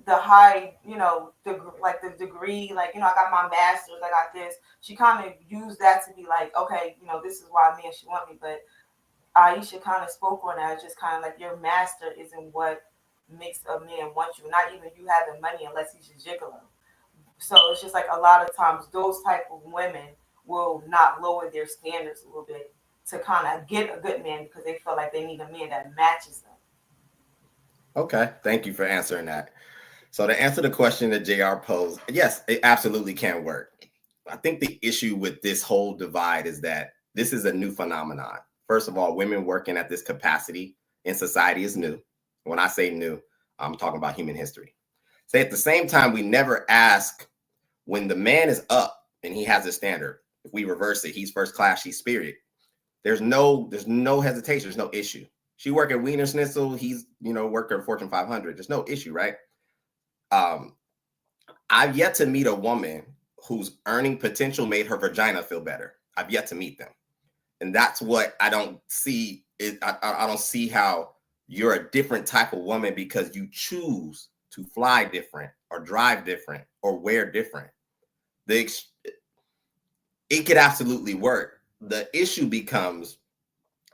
the high, like the degree, like, I got my master's, I got this. She kind of used that to be like, okay, this is why me and she want me. But Aisha kind of spoke on that. It's just kind of like your master isn't what makes a man want you. Not even you having money unless he's a gigolo. So it's just like a lot of times those type of women will not lower their standards a little bit to kind of get a good man because they feel like they need a man that matches them. Okay, thank you for answering that. So to answer the question that JR posed, yes, it absolutely can work. I think the issue with this whole divide is that this is a new phenomenon. First of all, women working at this capacity in society is new. When I say new, I'm talking about human history. So at the same time, we never ask when the man is up and he has a standard. If we reverse it, he's first class, she's spirit. There's no hesitation. There's no issue. She work at Wiener Schnitzel. He's, working Fortune 500. There's no issue, right? I've yet to meet a woman whose earning potential made her vagina feel better. I've yet to meet them. And that's what I don't see. I don't see how you're a different type of woman because you choose to fly different or drive different or wear different. It could absolutely work. The issue becomes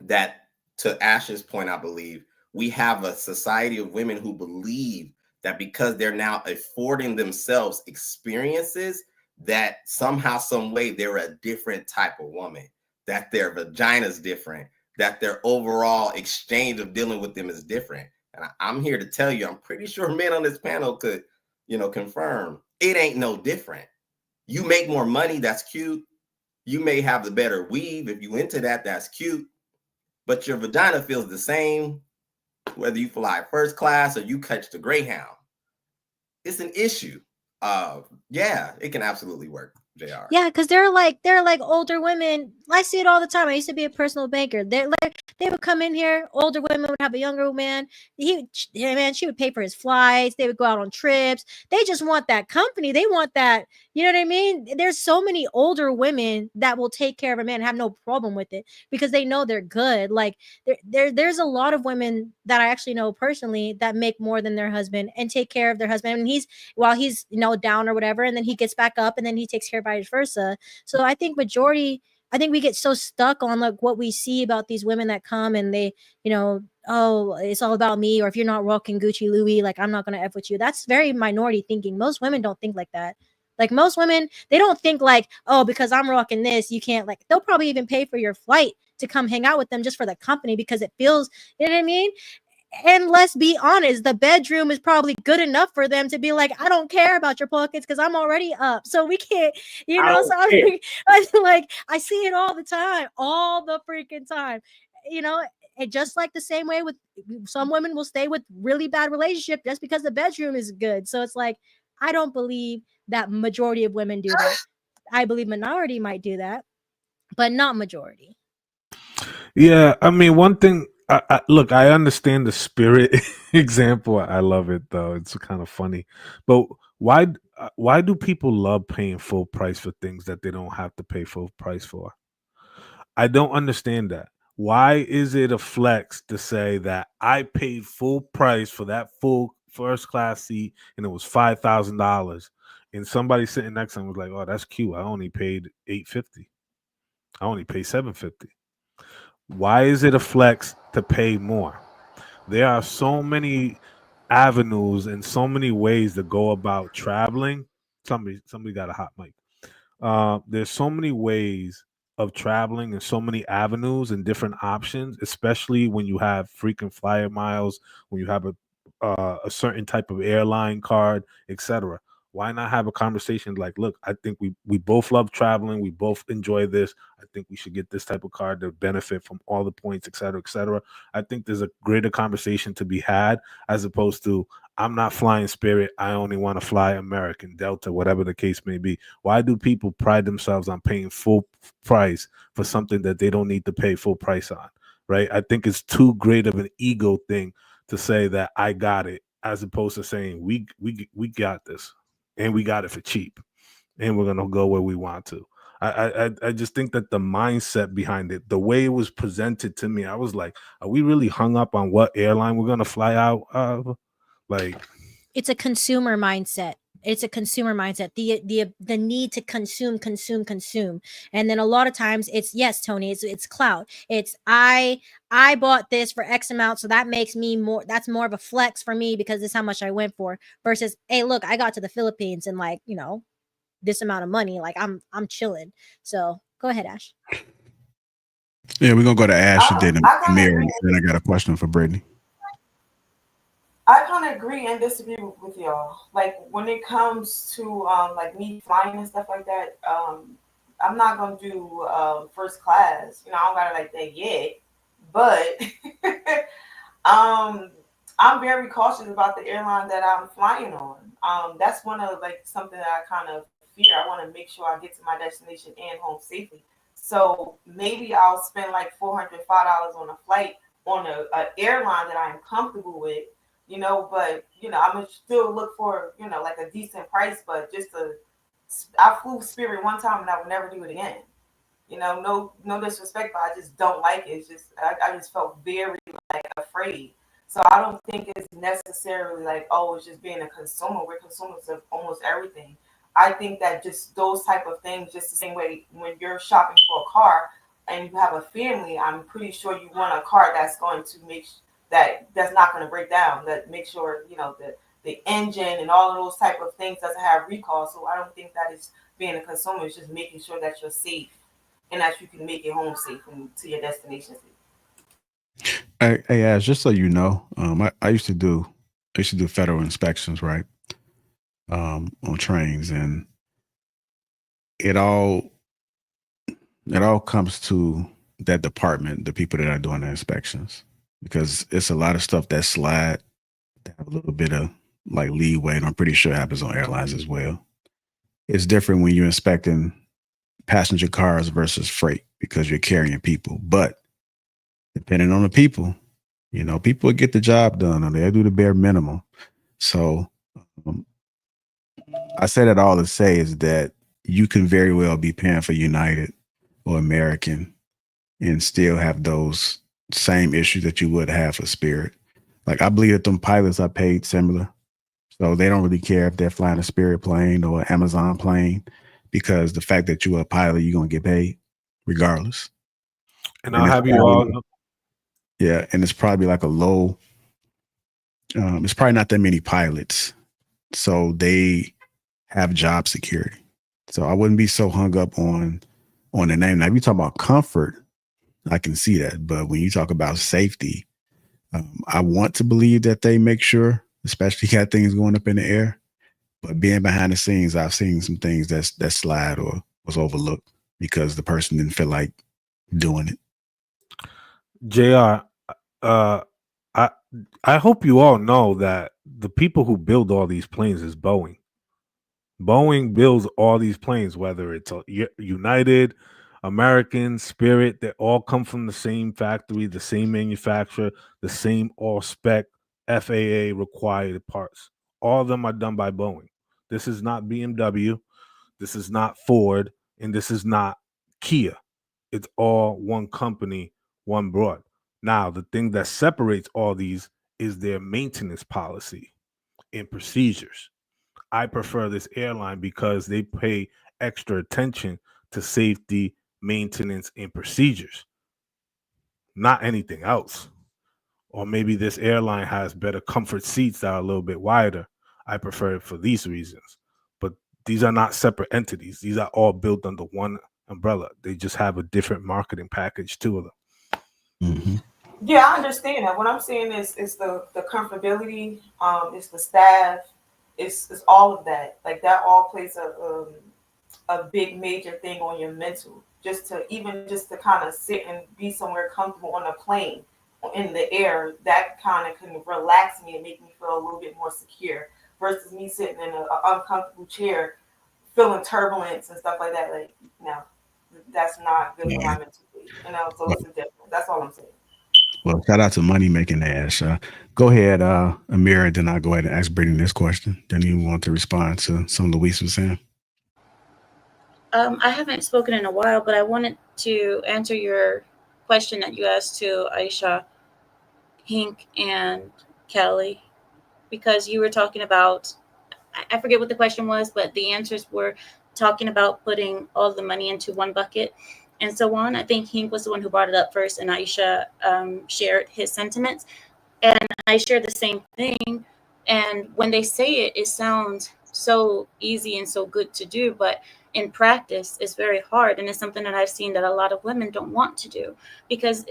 that, to Ash's point, I believe, we have a society of women who believe that because they're now affording themselves experiences, that somehow, some way, they're a different type of woman, that their vagina's different, that their overall exchange of dealing with them is different. And I'm here to tell you, I'm pretty sure men on this panel could, confirm it ain't no different. You make more money, that's cute. You may have the better weave. If you into that, that's cute. But your vagina feels the same, whether you fly first class or you catch the Greyhound. It's an issue. Yeah, it can absolutely work, JR. Yeah, because they're like older women. I see it all the time. I used to be a personal banker. They would come in here. Older women would have a younger man. She would pay for his flights. They would go out on trips. They just want that company. They want that. You know what I mean? There's so many older women that will take care of a man and have no problem with it because they know they're good. Like there's a lot of women that I actually know personally that make more than their husband and take care of their husband. And he's down or whatever, and then he gets back up and then he takes care of vice versa. So I think we get so stuck on like what we see about these women that come and they, oh, it's all about me. Or if you're not rocking Gucci, Louis, like I'm not going to F with you. That's very minority thinking. Most women don't think like that. Like most women, they don't think like, oh, because I'm rocking this, you can't like, they'll probably even pay for your flight to come hang out with them just for the company because it feels, you know what I mean? And let's be honest, the bedroom is probably good enough for them to be like, I don't care about your pockets because I'm already up. So we can't, so I see it all the time, all the freaking time, and just like the same way with some women will stay with really bad relationship just because the bedroom is good. So it's like, I don't believe that majority of women do that. I believe minority might do that, but not majority. Yeah, I mean, one thing. Look, I understand the spirit example. I love it though; it's kind of funny. But why do people love paying full price for things that they don't have to pay full price for? I don't understand that. Why is it a flex to say that I paid full price for that full first class seat and it was $5,000, and somebody sitting next to him was like, "Oh, that's cute. I only paid $850. I only paid $750." Why is it a flex to pay more? There are so many avenues and so many ways to go about traveling. Somebody got a hot mic. There's so many ways of traveling and so many avenues and different options, especially when you have frequent flyer miles, when you have a certain type of airline card, etc. Why not have a conversation like, look, I think we both love traveling. We both enjoy this. I think we should get this type of card to benefit from all the points, et cetera, et cetera. I think there's a greater conversation to be had as opposed to, I'm not flying Spirit. I only want to fly American, Delta, whatever the case may be. Why do people pride themselves on paying full price for something that they don't need to pay full price on, right? I think it's too great of an ego thing to say that I got it, as opposed to saying we got this. and we got it for cheap, and we're gonna go where we want to. I just think that the mindset behind it, the way it was presented to me, I was like, are we really hung up on what airline we're gonna fly out of? Like, it's a consumer mindset. It's a consumer mindset. The need to consume, and then a lot of times it's, yes, Tony, it's clout. It's I bought this for X amount, so that makes me more. That's more of a flex for me because this is how much I went for. Versus, hey, look, I got to the Philippines and, like, this amount of money. Like, I'm chilling. So go ahead, Ash. Yeah, we're gonna go to Ash and then I kind of Amir, agree. and then I got a question for Brittany. I kind of agree and disagree with y'all. Like when it comes to like me flying and stuff like that, I'm not gonna do first class. I don't got it like that yet, but I'm very cautious about the airline that I'm flying on. That's one of like something that I kind of fear. I want to make sure I get to my destination and home safely. So maybe I'll spend like $405 on a flight on a airline that I'm comfortable with, but I'm gonna still look for, like a decent price, but I flew Spirit one time and I would never do it again. No disrespect, but I just don't like it. It's just I just felt very like afraid. So I don't think it's necessarily like, oh, it's just being a consumer. We're consumers of almost everything. I think that just those type of things, just the same way when you're shopping for a car and you have a family, I'm pretty sure you want a car that's going to that's not going to break down, that make sure, the engine and all of those type of things doesn't have recall. So I don't think that is being a consumer. It's just making sure that you're safe and that you can make it home safe and to your destination safe. Hey, Ash, just so you know, I used to do federal inspections, right? On trains, and it all comes to that department, the people that are doing the inspections, because it's a lot of stuff that slide that have a little bit of like leeway, and I'm pretty sure it happens on airlines as well. It's different when you're inspecting passenger cars versus freight because you're carrying people, but depending on the people, people get the job done, or they do the bare minimum. So I say that all to say is that you can very well be paying for United or American and still have those same issues that you would have for Spirit. Like, I believe that them pilots are paid similar. So they don't really care if they're flying a Spirit plane or an Amazon plane, because the fact that you're a pilot, you're going to get paid regardless. And I'll have you all know. Yeah, and it's probably like a low, it's probably not that many pilots. So they have job security. So I wouldn't be so hung up on the name. Now, if you talk about comfort, I can see that. But when you talk about safety, I want to believe that they make sure, especially got things going up in the air. But being behind the scenes, I've seen some things that slide or was overlooked because the person didn't feel like doing it. JR, I hope you all know that the people who build all these planes is Boeing. Boeing builds all these planes, whether it's United, American, Spirit, they all come from the same factory, the same manufacturer, the same all spec FAA required parts. All of them are done by Boeing. This is not BMW, this is not Ford, and this is not Kia. It's all one company, one broad. Now, the thing that separates all these is their maintenance policy and procedures. I prefer this airline because they pay extra attention to safety, maintenance, and procedures, not anything else. Or maybe this airline has better comfort seats that are a little bit wider. I prefer it for these reasons. But these are not separate entities. These are all built under one umbrella. They just have a different marketing package to them. Mm-hmm. Yeah, I understand that. What I'm saying is the comfortability, it's the staff, it's all of that. Like that all plays a big major thing on your mental. Just to kind of sit and be somewhere comfortable on a plane in the air, that kind of can relax me and make me feel a little bit more secure versus me sitting in an uncomfortable chair feeling turbulence and stuff like that. Like, no, that's not good for my mental state. So it's a difference. That's all I'm saying. Well, shout out to Money Making Ash. Go ahead, Amir, and then I'll go ahead and ask Brittany this question. Then you want to respond to some Luis was saying. I haven't spoken in a while, but I wanted to answer your question that you asked to Aisha, Hink, and Kelly, because you were talking about, I forget what the question was, but the answers were talking about putting all the money into one bucket and so on. I think Hink was the one who brought it up first, and Aisha shared his sentiments. And I share the same thing. And when they say it, it sounds so easy and so good to do, but in practice, it's very hard. And it's something that I've seen that a lot of women don't want to do, because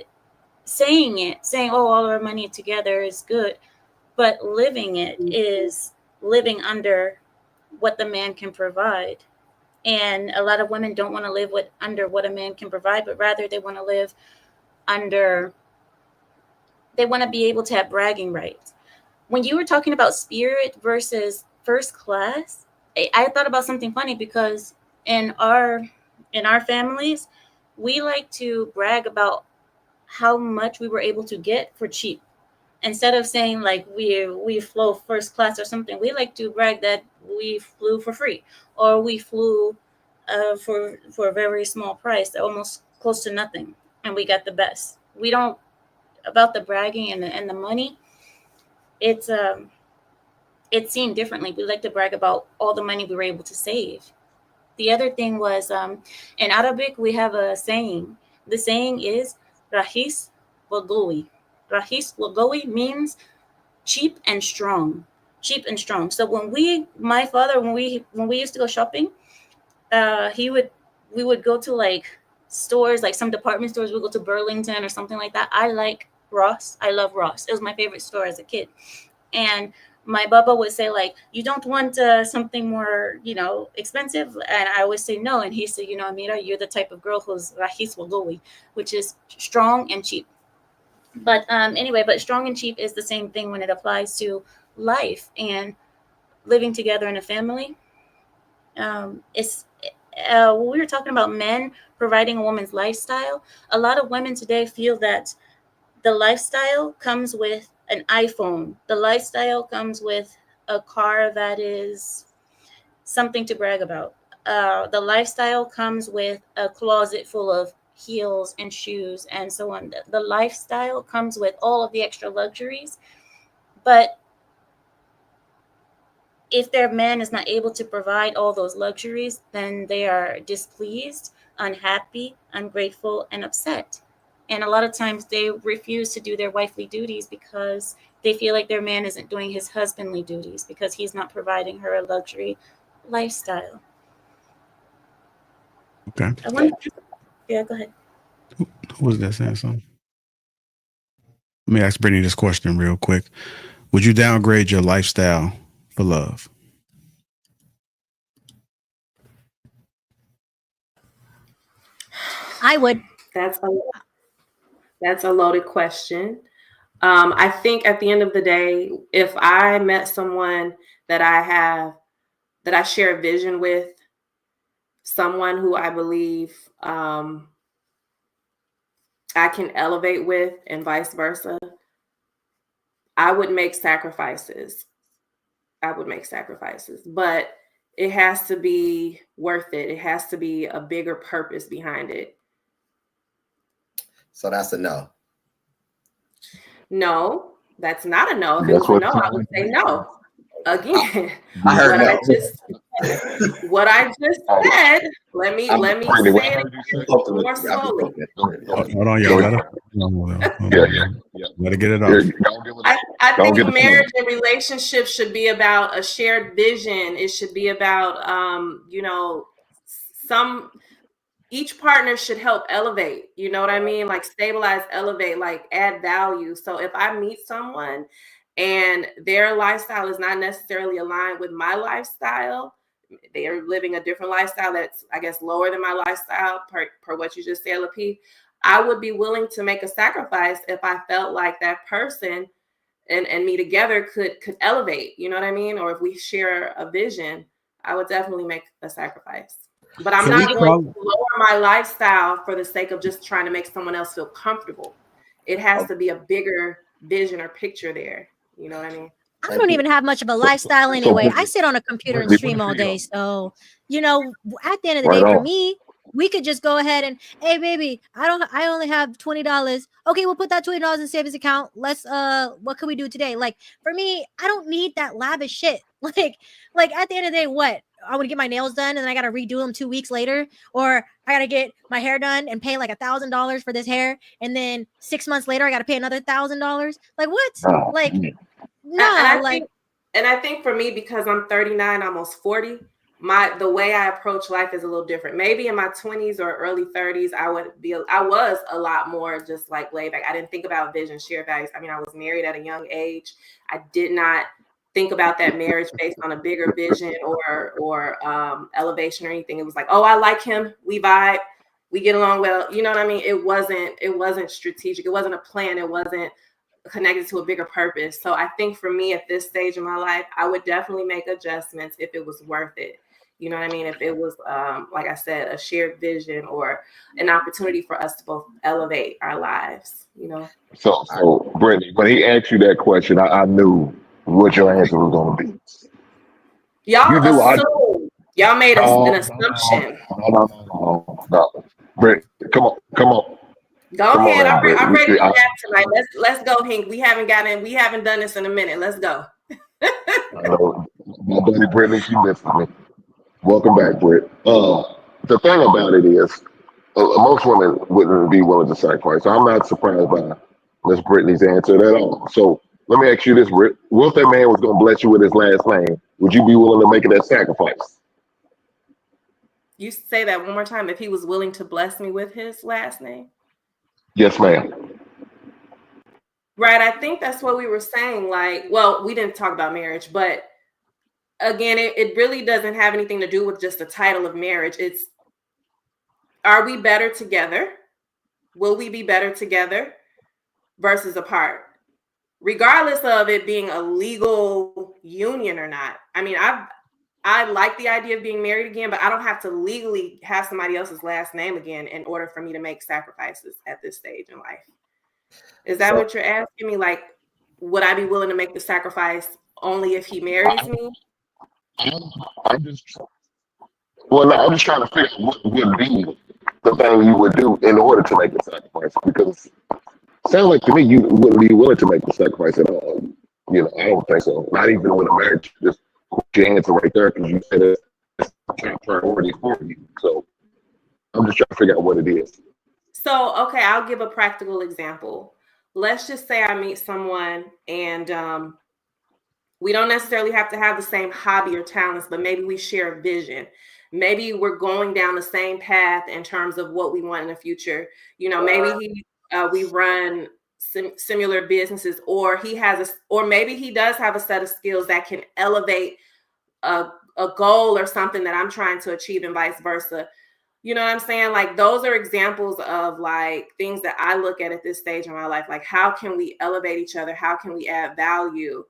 saying, oh, all our money together is good, but living it is living under what the man can provide. And a lot of women don't want to live under what a man can provide, but rather they want to live under, they want to be able to have bragging rights. When you were talking about spirit versus first class, I thought about something funny, because in our families, we like to brag about how much we were able to get for cheap. Instead of saying like we flew first class or something, we like to brag that we flew for free, or we flew for a very small price, almost close to nothing, and we got the best. We don't, about the bragging and the money. It's seen differently. We like to brag about all the money we were able to save. The other thing was, in Arabic we have a saying. The saying is rahis wagawi. Rahis wagawi means cheap and strong. Cheap and strong. So my father, when we used to go shopping, we would go to like stores, like some department stores. We'd go to Burlington or something like that. I like Ross. I love Ross. It was my favorite store as a kid. And my baba would say, like, you don't want something more, expensive? And I always say no. And he said, Amira, you're the type of girl who's rahis wagawi, which is strong and cheap. But anyway, but strong and cheap is the same thing when it applies to life and living together in a family. When we were talking about men providing a woman's lifestyle, a lot of women today feel that the lifestyle comes with an iPhone. The lifestyle comes with a car that is something to brag about. The lifestyle comes with a closet full of heels and shoes and so on. The lifestyle comes with all of the extra luxuries. But if their man is not able to provide all those luxuries, then they are displeased, unhappy, ungrateful, and upset. And a lot of times they refuse to do their wifely duties because they feel like their man isn't doing his husbandly duties because he's not providing her a luxury lifestyle. Okay. Yeah, go ahead. Who was that saying something? Let me ask Brittany this question real quick. Would you downgrade your lifestyle for love? I would. That's a loaded question. I think at the end of the day, if I met someone that I share a vision with, someone who I believe I can elevate with, and vice versa, I would make sacrifices. But it has to be worth it. It has to be a bigger purpose behind it. So that's a no. No, that's not a no. If it was a no, I would say no. Again, I heard no. What I just said. Let me say it more slowly. Hold on, y'all. Let her get it off. I think a marriage and relationship should be about a shared vision. It should be about each partner should help elevate, you know what I mean? Like stabilize, elevate, like add value. So if I meet someone and their lifestyle is not necessarily aligned with my lifestyle, they are living a different lifestyle that's, I guess, lower than my lifestyle per what you just said, Lapeef, I would be willing to make a sacrifice if I felt like that person and me together could elevate, you know what I mean? Or if we share a vision, I would definitely make a sacrifice. But I'm not going to lower my lifestyle for the sake of just trying to make someone else feel comfortable. It has to be a bigger vision or picture there. You know what I mean? I don't even have much of a lifestyle anyway. I sit on a computer and stream all day. So, at the end of the day, for me, we could just go ahead and, hey, baby, I only have $20. Okay, we'll put that $20 in savings account. Let's, what can we do today? Like, for me, I don't need that lavish shit. Like at the end of the day, what? I want to get my nails done and then I got to redo them 2 weeks later, or I got to get my hair done and pay like $1,000 for this hair. And then 6 months later, I got to pay another $1,000. Like what? Like, no, and I think for me, because I'm 39, almost 40, the way I approach life is a little different. Maybe in my 20s or early 30s, I was a lot more just like laid back. I didn't think about vision, shared values. I mean, I was married at a young age. I did not think about that marriage based on a bigger vision or elevation or anything. It was like, oh, I like him. We vibe. We get along well. You know what I mean? It wasn't strategic. It wasn't a plan. It wasn't connected to a bigger purpose. So I think for me at this stage of my life, I would definitely make adjustments if it was worth it. You know what I mean? If it was, like I said, a shared vision or an opportunity for us to both elevate our lives, So Brittany, when he asked you that question, I knew what your answer was going to be. Y'all made an assumption. No. Brittany, come on. Go ahead. I'm ready for that tonight. Let's go, Hank. We haven't done this in a minute. Let's go. My buddy Brittany, she missed me. Welcome back, Britt. The thing about it is, most women wouldn't be willing to sacrifice. So I'm not surprised by Miss Brittany's answer at all. So let me ask you this, Britt. What if that man was going to bless you with his last name? Would you be willing to make that sacrifice? You say that one more time. If he was willing to bless me with his last name? Yes, ma'am. Right. I think that's what we were saying. Like, well, we didn't talk about marriage, but again, it really doesn't have anything to do with just the title of marriage. It's, are we better together? Will we be better together versus apart? Regardless of it being a legal union or not. I mean, I like the idea of being married again, but I don't have to legally have somebody else's last name again in order for me to make sacrifices at this stage in life. Is that what you're asking me? Like, would I be willing to make the sacrifice only if he marries me? I'm just trying to figure out what would be the thing you would do in order to make the sacrifice, because it sounds like to me you wouldn't be willing to make the sacrifice at all. I don't think so. Not even with a marriage. Just put your answer right there, because you said it's a top priority for you. So I'm just trying to figure out what it is. So, okay, I'll give a practical example. Let's just say I meet someone and we don't necessarily have to have the same hobby or talents, but maybe we share a vision. Maybe we're going down the same path in terms of what we want in the future. Maybe we run similar businesses, or or maybe he does have a set of skills that can elevate a goal or something that I'm trying to achieve, and vice versa. You know what I'm saying? Like, those are examples of like things that I look at this stage in my life. Like, how can we elevate each other? How can we add value?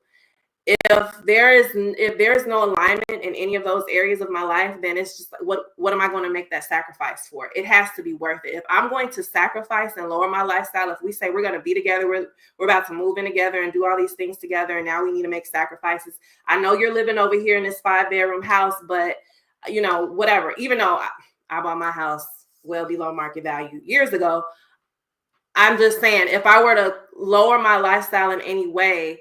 If there is no alignment in any of those areas of my life, then it's just what am I going to make that sacrifice for? It has to be worth it. If I'm going to sacrifice and lower my lifestyle, if we say we're going to be together, we're about to move in together and do all these things together, and now we need to make sacrifices. I know you're living over here in this 5-bedroom house, but whatever. Even though I bought my house well below market value years ago, I'm just saying, if I were to lower my lifestyle in any way,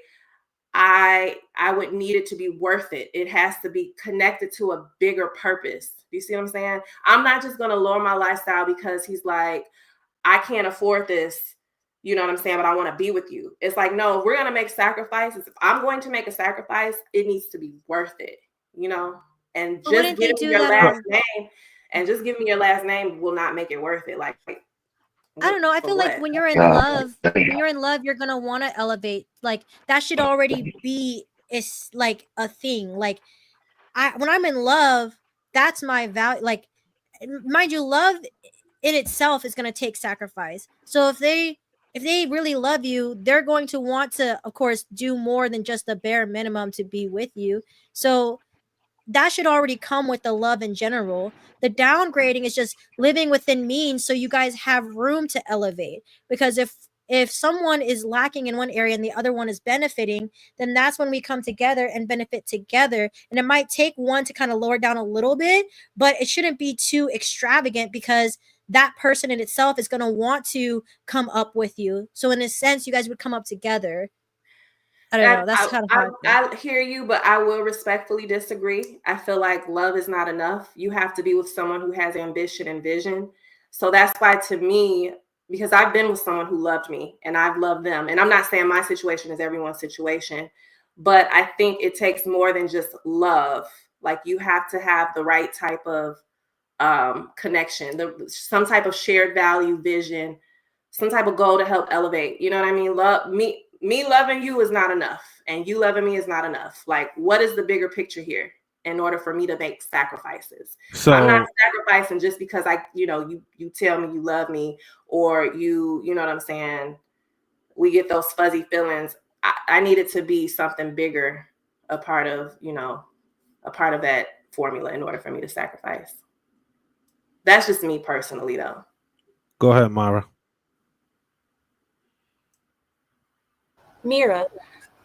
I would need it to be worth it. It has to be connected to a bigger purpose. You see what I'm saying? I'm not just going to lower my lifestyle because he's like, I can't afford this. You know what I'm saying? But I want to be with you. It's like, no, if we're going to make sacrifices, if I'm going to make a sacrifice, it needs to be worth it, and just giving me your last name and just giving me your last name will not make it worth it. Like, I don't know. I feel like when you're in love, you're going to want to elevate. Like, that should already be like a thing. Like, when I'm in love, that's my value. Like, mind you, love in itself is going to take sacrifice. So if they really love you, they're going to want to, of course, do more than just the bare minimum to be with you. So that should already come with the love in general. The downgrading is just living within means, so you guys have room to elevate. Because if if someone is lacking in one area and the other one is benefiting, then that's when we come together and benefit together. And it might take one to kind of lower down a little bit, but it shouldn't be too extravagant, because that person in itself is going to want to come up with you. So in a sense, you guys would come up together. I don't know. That's kind of hard. I hear you, but I will respectfully disagree. I feel like love is not enough. You have to be with someone who has ambition and vision. So that's why, to me, because I've been with someone who loved me and I've loved them. And I'm not saying my situation is everyone's situation, but I think it takes more than just love. Like, you have to have the right type of connection, some type of shared value, vision, some type of goal to help elevate. You know what I mean? Me loving you is not enough, and you loving me is not enough. Like, what is the bigger picture here in order for me to make sacrifices? So I'm not sacrificing just because you tell me you love me, or you know what I'm saying? We get those fuzzy feelings. I need it to be something bigger, a part of that formula in order for me to sacrifice. That's just me personally, though. Go ahead, Mara. Mira,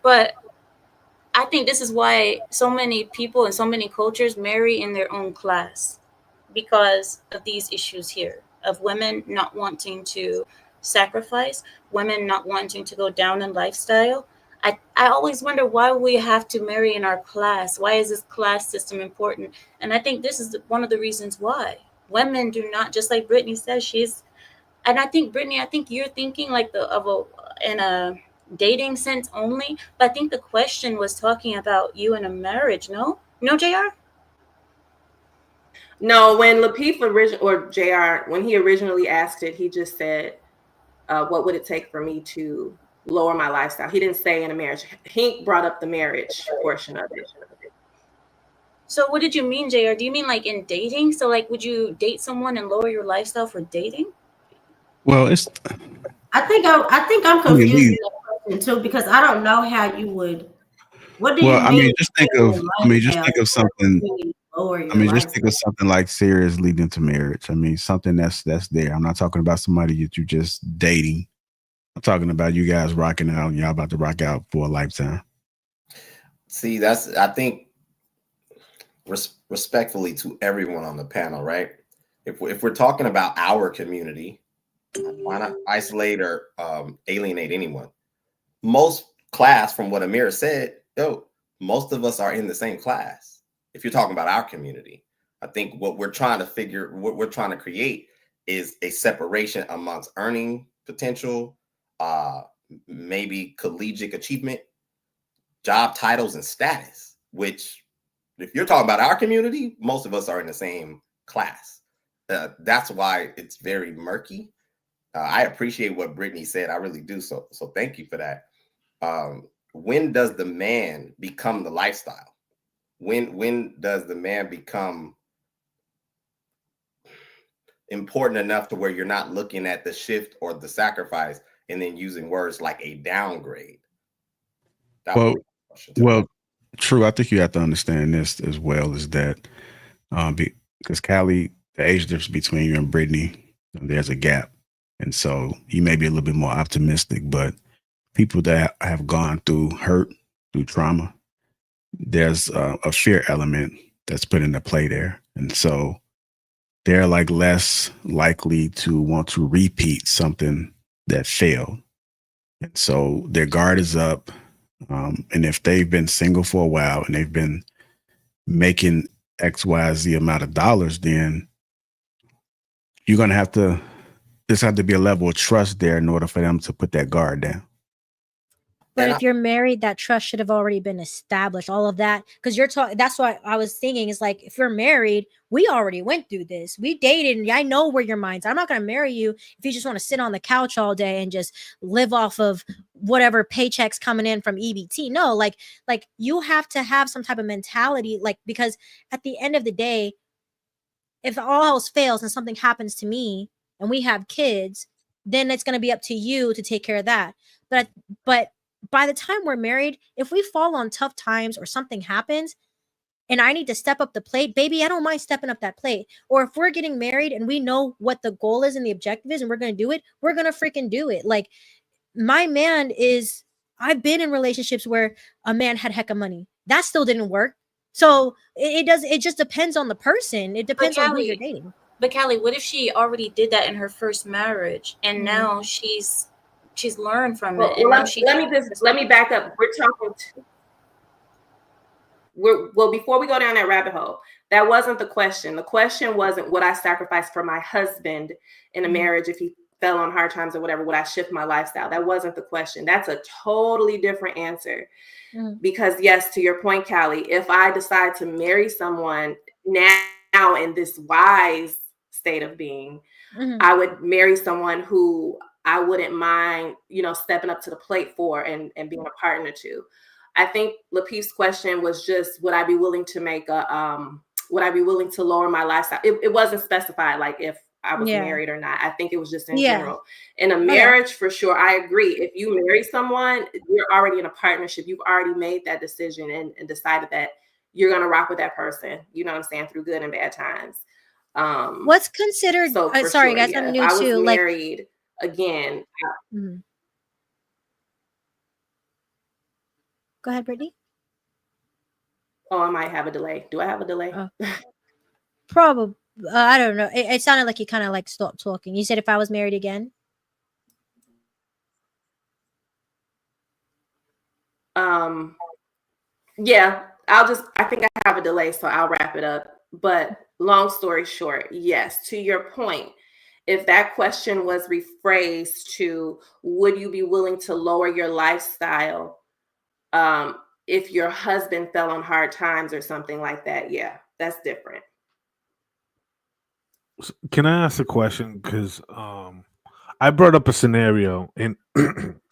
but I think this is why so many people and so many cultures marry in their own class, because of these issues here of women not wanting to sacrifice, women not wanting to go down in lifestyle. I always wonder why we have to marry in our class. Why is this class system important? And I think this is one of the reasons why women do not, just like Brittany says, and I think, Brittany, I think you're thinking like in a dating sense only, but I think the question was talking about you in a marriage. No, JR? No, when Lapeef or JR, when he originally asked it, he just said, what would it take for me to lower my lifestyle? He didn't say in a marriage. He brought up the marriage portion of it. So what did you mean, JR? Do you mean like in dating? So like, would you date someone and lower your lifestyle for dating? Well, I think I'm confused with that question too, because I don't know how you would. What do you mean? Just think of something. Just think of something like serious leading to marriage. I mean, something that's there. I'm not talking about somebody that you just dating. I'm talking about you guys rocking out and y'all about to rock out for a lifetime. See, I think, respectfully to everyone on the panel, right? If we're talking about our community, why not isolate or alienate anyone? Most class, from what Amir said, most of us are in the same class. If you're talking about our community, I think what we're trying to create is a separation amongst earning potential, maybe collegiate achievement, job titles, and status, which, if you're talking about our community, most of us are in the same class. That's why it's very murky. I appreciate what Brittany said. I really do. So thank you for that. When does the man become the lifestyle? When does the man become important enough to where you're not looking at the shift or the sacrifice and then using words like a downgrade? True. I think you have to understand this as well, is that because Callie, the age difference between you and Brittany, there's a gap. And so you may be a little bit more optimistic, but people that have gone through hurt, through trauma, there's a fear element that's put into play there. And so they're like less likely to want to repeat something that failed. And so their guard is up. And if they've been single for a while and they've been making XYZ amount of dollars, then you're going to have to, there's have to be a level of trust there in order for them to put that guard down. But if you're married, that trust should have already been established. All of that, because you're talking. That's what I was thinking. Is like, if you're married, we already went through this. We dated, and I know where your mind's. I'm not going to marry you if you just want to sit on the couch all day and just live off of whatever paychecks coming in from EBT. No, like you have to have some type of mentality. Like, because at the end of the day, if all else fails and something happens to me and we have kids, then it's going to be up to you to take care of that. But by the time we're married, if we fall on tough times or something happens and I need to step up the plate, baby, I don't mind stepping up that plate. Or if we're getting married and we know what the goal is and the objective is and we're going to do it, we're going to freaking do it. Like, my man is, I've been in relationships where a man had heck of money. That still didn't work. So it just depends on the person. It depends on who you're dating. But Callie, what if she already did that in her first marriage and now she's learned from it, and now let me back up. We're talking before we go down that rabbit hole, that wasn't the question. The question wasn't, would I sacrifice for my husband in a marriage if he fell on hard times or whatever? Would I shift my lifestyle? That wasn't the question. That's a totally different answer. Because yes, to your point, Callie, if I decide to marry someone now in this wise state of being, I would marry someone who I wouldn't mind, stepping up to the plate for and being a partner to. I think Lapeef's question was just, would I be willing to would I be willing to lower my lifestyle? It wasn't specified like if I was married or not. I think it was just in general. In a marriage, for sure, I agree. If you marry someone, you're already in a partnership. You've already made that decision and decided that you're going to rock with that person, you know what I'm saying, through good and bad times. What's considered, sorry guys, I'm new too. Married again. Go ahead, Brittany. Oh, I might have a delay. Do I have a delay? Probably. I don't know. It sounded like you kind of like stopped talking. You said if I was married again. Yeah, I think I have a delay, so I'll wrap it up. But long story short, yes, to your point, if that question was rephrased to, would you be willing to lower your lifestyle if your husband fell on hard times or something like that? Yeah, that's different. Can I ask a question? Because I brought up a scenario, and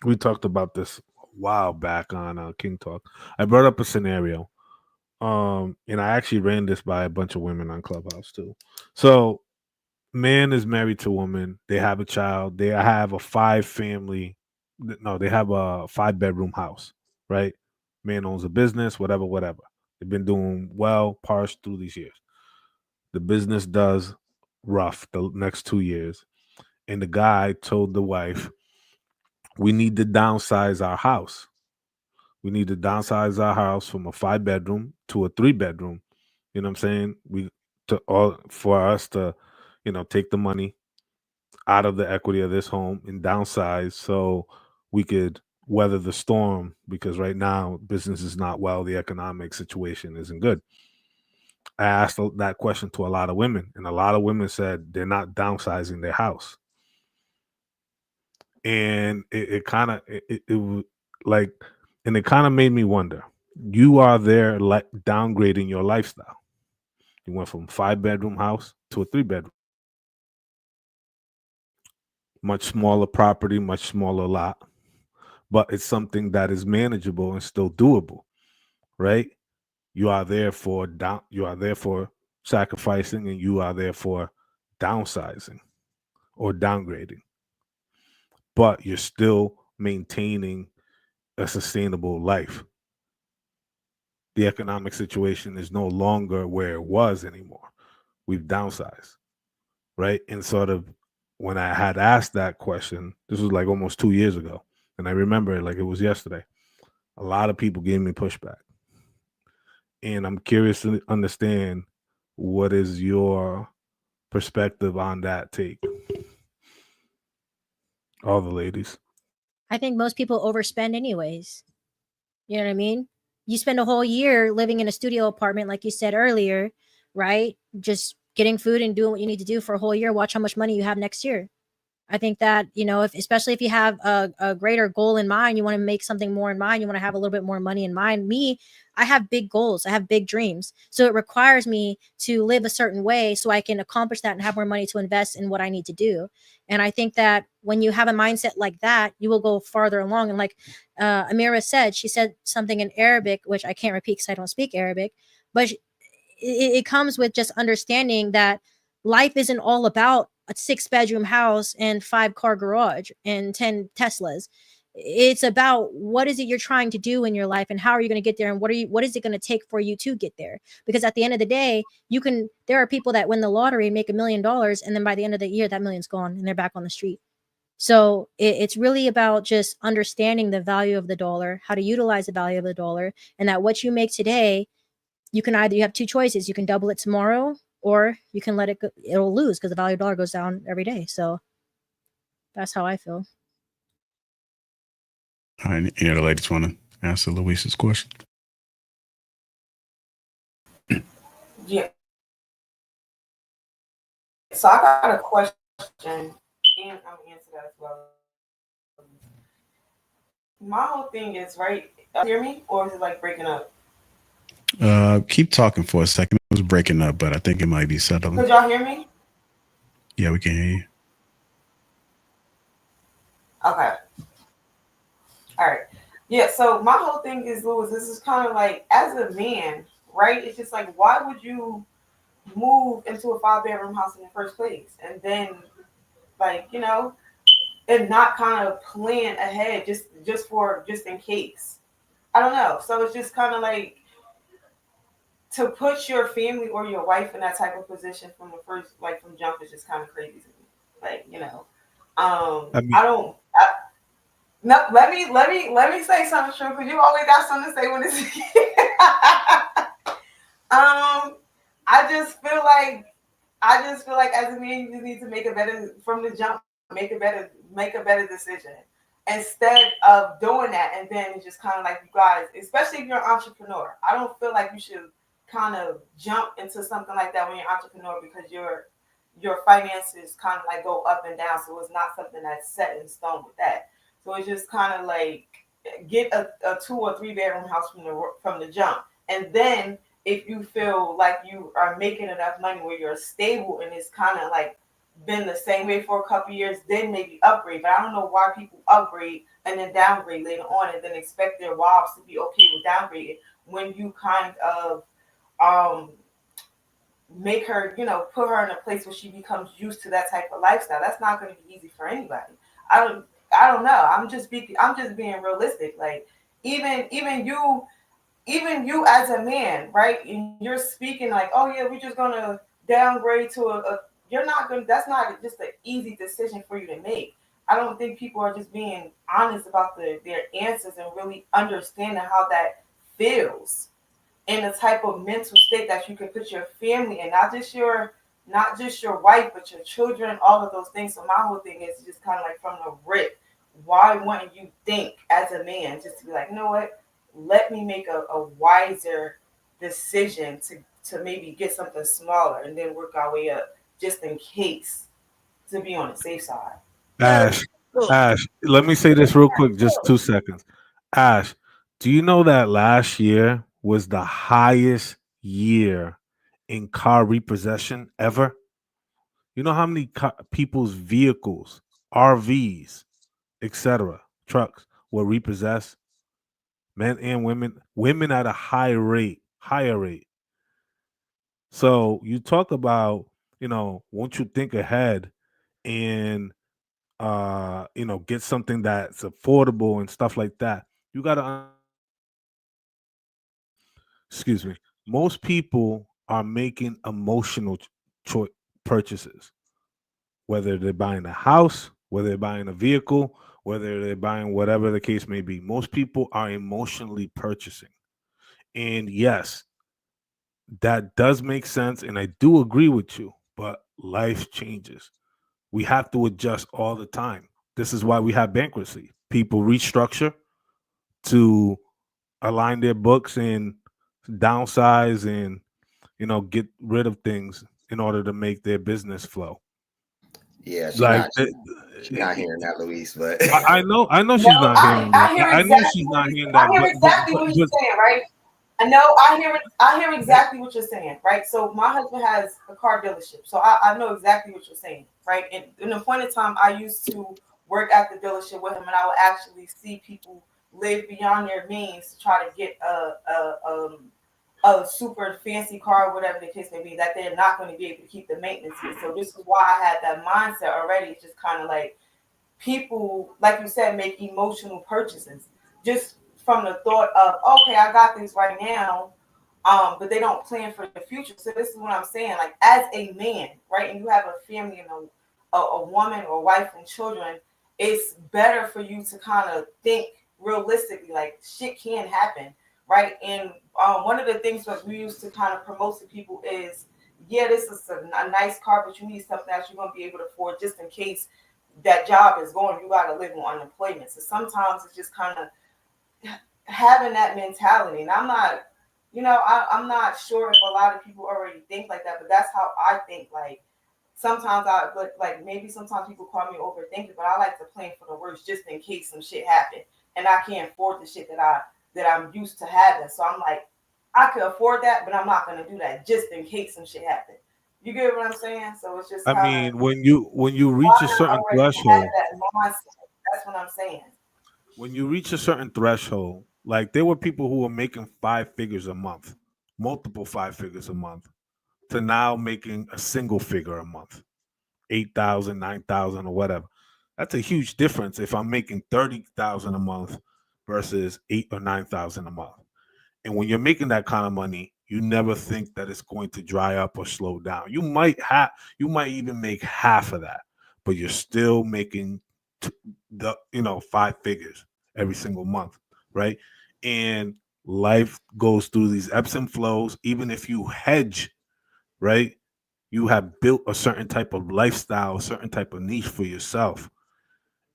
we talked about this a while back on King Talk. I brought up a scenario, and I actually ran this by a bunch of women on Clubhouse too. So, man is married to a woman. They have a child. They have a 5-bedroom house, right? Man owns a business, whatever. They've been doing well, parsed through these years. The business does rough the next 2 years. And the guy told the wife, we need to downsize our house. We need to downsize our house from a 5-bedroom to a 3-bedroom. You know what I'm saying? For us to, take the money out of the equity of this home and downsize so we could weather the storm, because right now business is not well. The economic situation isn't good. I asked that question to a lot of women, and a lot of women said they're not downsizing their house. And it kind of made me wonder. You are there like downgrading your lifestyle. You went from 5-bedroom house to a 3-bedroom. Much smaller property, much smaller lot, but it's something that is manageable and still doable, right? You are there for sacrificing, and you are there for downsizing or downgrading, but you're still maintaining a sustainable life. The economic situation is no longer where it was anymore. We've downsized, right? And sort of when I had asked that question, this was like almost 2 years ago, and I remember it like it was yesterday. A lot of people gave me pushback. And I'm curious to understand, what is your perspective on that take? All the ladies. I think most people overspend anyways. You know what I mean? You spend a whole year living in a studio apartment, like you said earlier, right? Just getting food and doing what you need to do for a whole year. Watch how much money you have next year. I think that, especially if you have a greater goal in mind, you want to make something more in mind, you want to have a little bit more money in mind. Me, I have big goals. I have big dreams. So it requires me to live a certain way so I can accomplish that and have more money to invest in what I need to do. And I think that when you have a mindset like that, you will go farther along. And like Amira said, she said something in Arabic, which I can't repeat because I don't speak Arabic, but it comes with just understanding that life isn't all about a 6-bedroom house and 5-car garage and 10 Teslas. It's about what is it you're trying to do in your life, and how are you going to get there, and what is it going to take for you to get there? Because at the end of the day, there are people that win the lottery and make $1 million, and then by the end of the year, that million's gone and they're back on the street. So it's really about just understanding the value of the dollar, how to utilize the value of the dollar, and that what you make today, you have two choices. You can double it tomorrow, or you can let it go. It'll lose because the value of the dollar goes down every day. So that's how I feel. All right, any other ladies want to answer Luis's question? Yeah. So I got a question, and I'm gonna answer that as well. My whole thing is, right, hear me, or is it like breaking up? Keep talking for a second. It was breaking up, but I think it might be settling. Could y'all hear me? Yeah, we can hear you. Okay. All right. Yeah, so my whole thing is, Louis, this is kind of like, as a man, right? It's just like, why would you move into a 5-bedroom house in the first place? And then, like, you know, and not kind of plan ahead just in case. I don't know. So it's just kind of like, to put your family or your wife in that type of position from the first, like from jump, is just kind of crazy to me. Like, you know, I mean, no, let me say something true, because you always got something to say when it's I just feel like as a man, you just need to make a better from the jump, make a better decision instead of doing that. And then it's just kind of like, you guys, especially if you're an entrepreneur, I don't feel like you should kind of jump into something like that when you're an entrepreneur, because your finances kind of like go up and down. So it's not something that's set in stone with that. So it's just kind of like, get a 2 or 3 bedroom house from the jump, and then if you feel like you are making enough money where you're stable and it's kind of like been the same way for a couple years, then maybe upgrade. But I don't know why people upgrade and then downgrade later on, and then expect their wives to be okay with downgrading when you kind of make her, you know, put her in a place where she becomes used to that type of lifestyle. That's not going to be easy for anybody. I don't know. I'm just being realistic. Like, even you as a man, right? And you're speaking like, oh yeah, we're just gonna downgrade to a you're not gonna, that's not just an easy decision for you to make. I don't think people are just being honest about their answers and really understanding how that feels, and the type of mental state that you can put your family in, not just your wife, but your children, all of those things. So my whole thing is just kind of like, from the rip, why wouldn't you think as a man just to be like, you know what, let me make a wiser decision to maybe get something smaller and then work our way up, just in case, to be on the safe side. Ash, let me say this real quick, just 2 seconds. Ash, do you know that last year was the highest year in car repossession ever? You know how many people's vehicles, RVs, etc., trucks were repossessed? Men and women at a higher rate. So you talk about, won't you think ahead and get something that's affordable and stuff like that. You got to excuse me. Most people are making emotional purchases, whether they're buying a house, whether they're buying a vehicle, whether they're buying whatever the case may be. Most people are emotionally purchasing. And yes, that does make sense. And I do agree with you, but life changes. We have to adjust all the time. This is why we have bankruptcy. People restructure to align their books and downsize and get rid of things in order to make their business flow. Yeah, she's Like not hearing that, Luis. But I know she's No, not hearing that. I hear I know exactly she's what not hearing that. I hear exactly what he's saying, right? I know I hear exactly what you're saying, right? So my husband has a car dealership, so I know exactly what you're saying, right? And in the point of time, I used to work at the dealership with him, and I would actually see people live beyond their means to try to get a super fancy car, whatever the case may be, that they're not going to be able to keep the maintenance with. So this is why I had that mindset already. It's just kind of like, people, like you said, make emotional purchases just from the thought of, okay, I got things right now, but they don't plan for the future. So this is what I'm saying. Like, as a man, right, and you have a family and a woman or wife and children, it's better for you to kind of think realistically, like shit can happen, right? And one of the things that we used to kind of promote to people is, yeah, this is a nice car, but you need something that you're going to be able to afford just in case that job is going, you got to live on unemployment. So sometimes it's just kind of having that mentality. And I'm not, I'm not sure if a lot of people already think like that, but that's how I think. Like sometimes maybe sometimes people call me overthinking, but I like to plan for the worst just in case some shit happen and I can't afford the shit that I'm used to having. So I'm like, I could afford that, but I'm not gonna do that just in case some shit happen. You get what I'm saying? So it's just I kind of mean, when you reach a why not certain already have threshold, that mindset? That's what I'm saying. when you reach a certain threshold, like there were people who were making 5 figures a month, multiple 5 figures a month, to now making a single figure a month, 8,000, 9,000, or whatever. That's a huge difference if I'm making 30,000 a month versus 8 or 9,000 a month. And when you're making that kind of money, you never think that it's going to dry up or slow down. You might even make half of that, but you're still making the 5 figures every single month, right? And life goes through these ebbs and flows. Even if you hedge, right, you have built a certain type of lifestyle, a certain type of niche for yourself.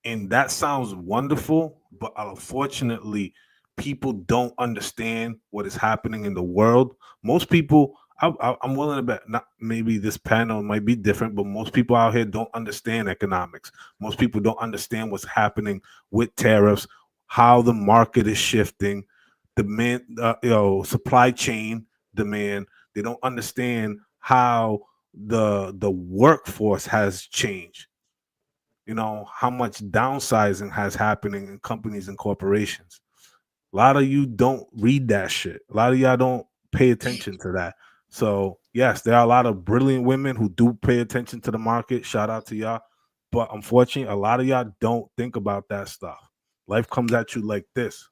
And that sounds wonderful, but unfortunately, people don't understand what is happening in the world. Most people, I'm willing to bet, not maybe this panel might be different, but most people out here don't understand economics. Most people don't understand what's happening with tariffs, how the market is shifting, demand, supply chain demand. They don't understand how the workforce has changed, how much downsizing has happening in companies and corporations. A lot of you don't read that shit. A lot of y'all don't pay attention to that. So yes, there are a lot of brilliant women who do pay attention to the market. Shout out to y'all. But unfortunately, a lot of y'all don't think about that stuff. Life comes at you like this.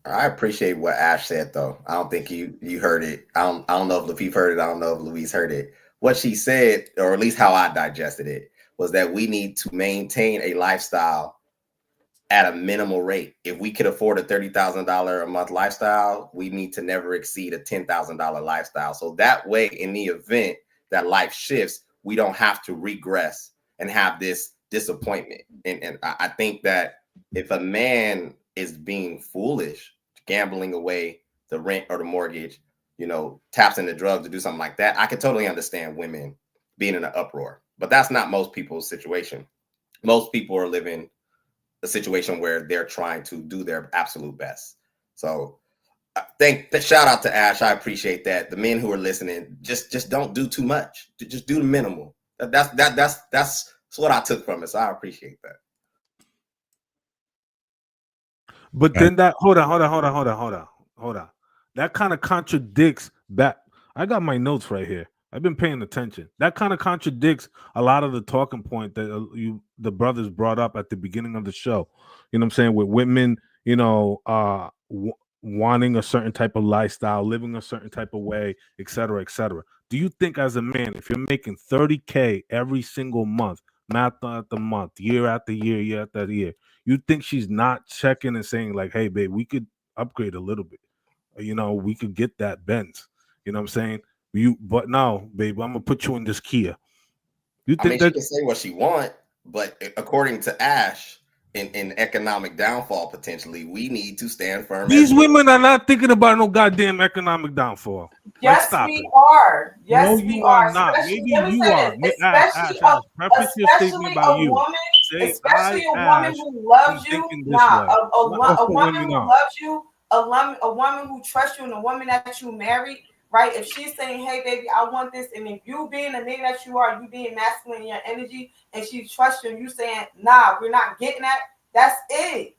I appreciate what Ash said, though. I don't think you heard it. I don't know if Lapeef heard it. I don't know if Louise heard it. What she said, or at least how I digested it, was that we need to maintain a lifestyle at a minimal rate. If we could afford a $30,000 a month lifestyle, we need to never exceed a $10,000 lifestyle. So that way, in the event that life shifts, we don't have to regress and have this disappointment. And I think that if a man is being foolish, gambling away the rent or the mortgage, taps into drugs to do something like that, I can totally understand women being in an uproar. But that's not most people's situation. Most people are living a situation where they're trying to do their absolute best. So shout out to Ash. I appreciate that. The men who are listening, just don't do too much. Just do the minimal. That's what I took from it. So I appreciate that. But then that hold on. That kind of contradicts that. I got my notes right here. I've been paying attention. That kind of contradicts a lot of the talking point that the brothers brought up at the beginning of the show. You know what I'm saying? With women, wanting a certain type of lifestyle, living a certain type of way, et cetera, et cetera. Do you think as a man, if you're making 30K every single month, month after month, year after year, year after year, you think she's not checking and saying like, "Hey, babe, we could upgrade a little bit. We could get that Benz." You know what I'm saying? But no, babe, I'm gonna put you in this Kia. You think She that can say what she want, but according to Ash, in economic downfall, potentially, we need to stand firm. these women are not thinking about no goddamn economic downfall? Like, Yes, stop we it. are. Yes, No, we you are are. not. Especially, Maybe let me you say are. this. Ash. Preface your statement Especially by a you. woman, Say, especially a woman Ash, who am loves you. thinking this Nah, way. Not all a woman women who are. loves you, a woman who trusts you, and a woman that you married, right? If she's saying, "Hey, baby, I want this," and if you being the nigga that you are, you being masculine in your energy, and she trusts you, and you saying, "Nah, we're not getting that." That's it.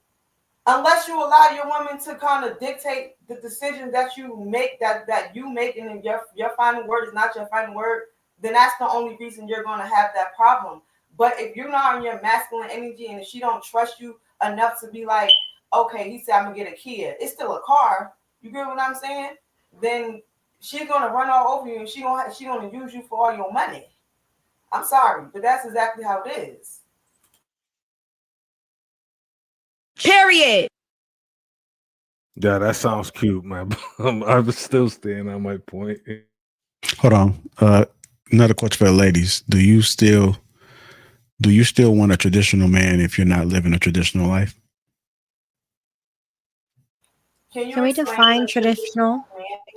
Unless you allow your woman to kind of dictate the decisions that you make, that you make, and then your final word is not your final word, then that's the only reason you're going to have that problem. But if you're not on your masculine energy, and if she don't trust you enough to be like, okay, he said I'm gonna get a Kia, it's still a car. You get what I'm saying? Then she's gonna run all over you, and she gonna use you for all your money. I'm sorry, but that's exactly how it is. Period. Yeah, that sounds cute, man. I'm still staying on my point. Hold on. Another question for the ladies. Do you still want a traditional man if you're not living a traditional life? Can you Can we explain define the traditional? man,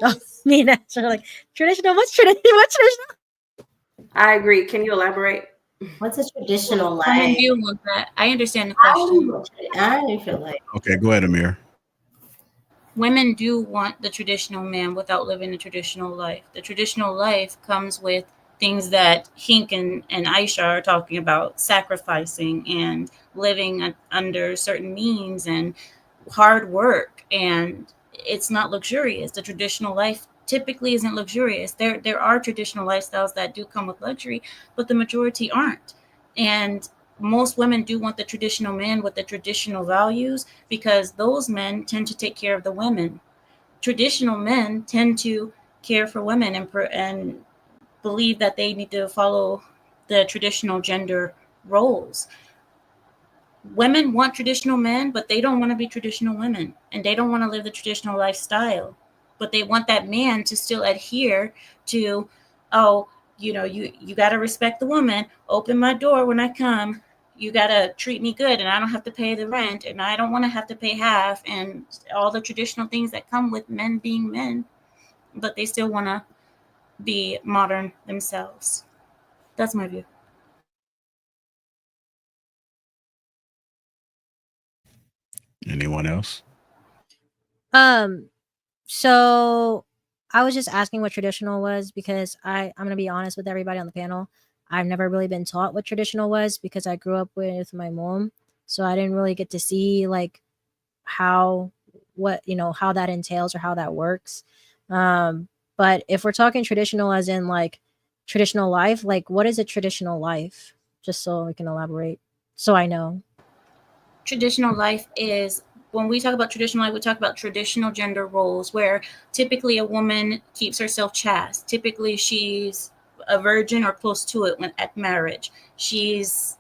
Oh, please? me and Ash are like traditional. What's traditional? What's traditional? I agree. Can you elaborate? What's a traditional Women life? do want that. I understand the I question. don't feel like Okay, go ahead, Amir. Women do want the traditional man without living a traditional life. The traditional life comes with things that Hink and Aisha are talking about, sacrificing and living under certain means and hard work. And it's not luxurious. The traditional life typically isn't luxurious. There are traditional lifestyles that do come with luxury, but the majority aren't. And most women do want the traditional man with the traditional values because those men tend to take care of the women. Traditional men tend to care for women and believe that they need to follow the traditional gender roles. Women want traditional men, but they don't want to be traditional women, and they don't want to live the traditional lifestyle. But they want that man to still adhere to, oh, you got to respect the woman, open my door when I come, you got to treat me good, and I don't have to pay the rent, and I don't want to have to pay half, and all the traditional things that come with men being men, but they still want to be modern themselves. That's my view. Anyone else? So I was just asking what traditional was because I'm gonna be honest with everybody on the panel. I've never really been taught what traditional was because I grew up with my mom, so I didn't really get to see like how how that entails or how that works. But if we're talking traditional as in like traditional life, like what is a traditional life? Just so we can elaborate, so I know. Traditional life is, when we talk about traditional life, we talk about traditional gender roles where typically a woman keeps herself chaste. Typically she's a virgin or close to it when at marriage. She's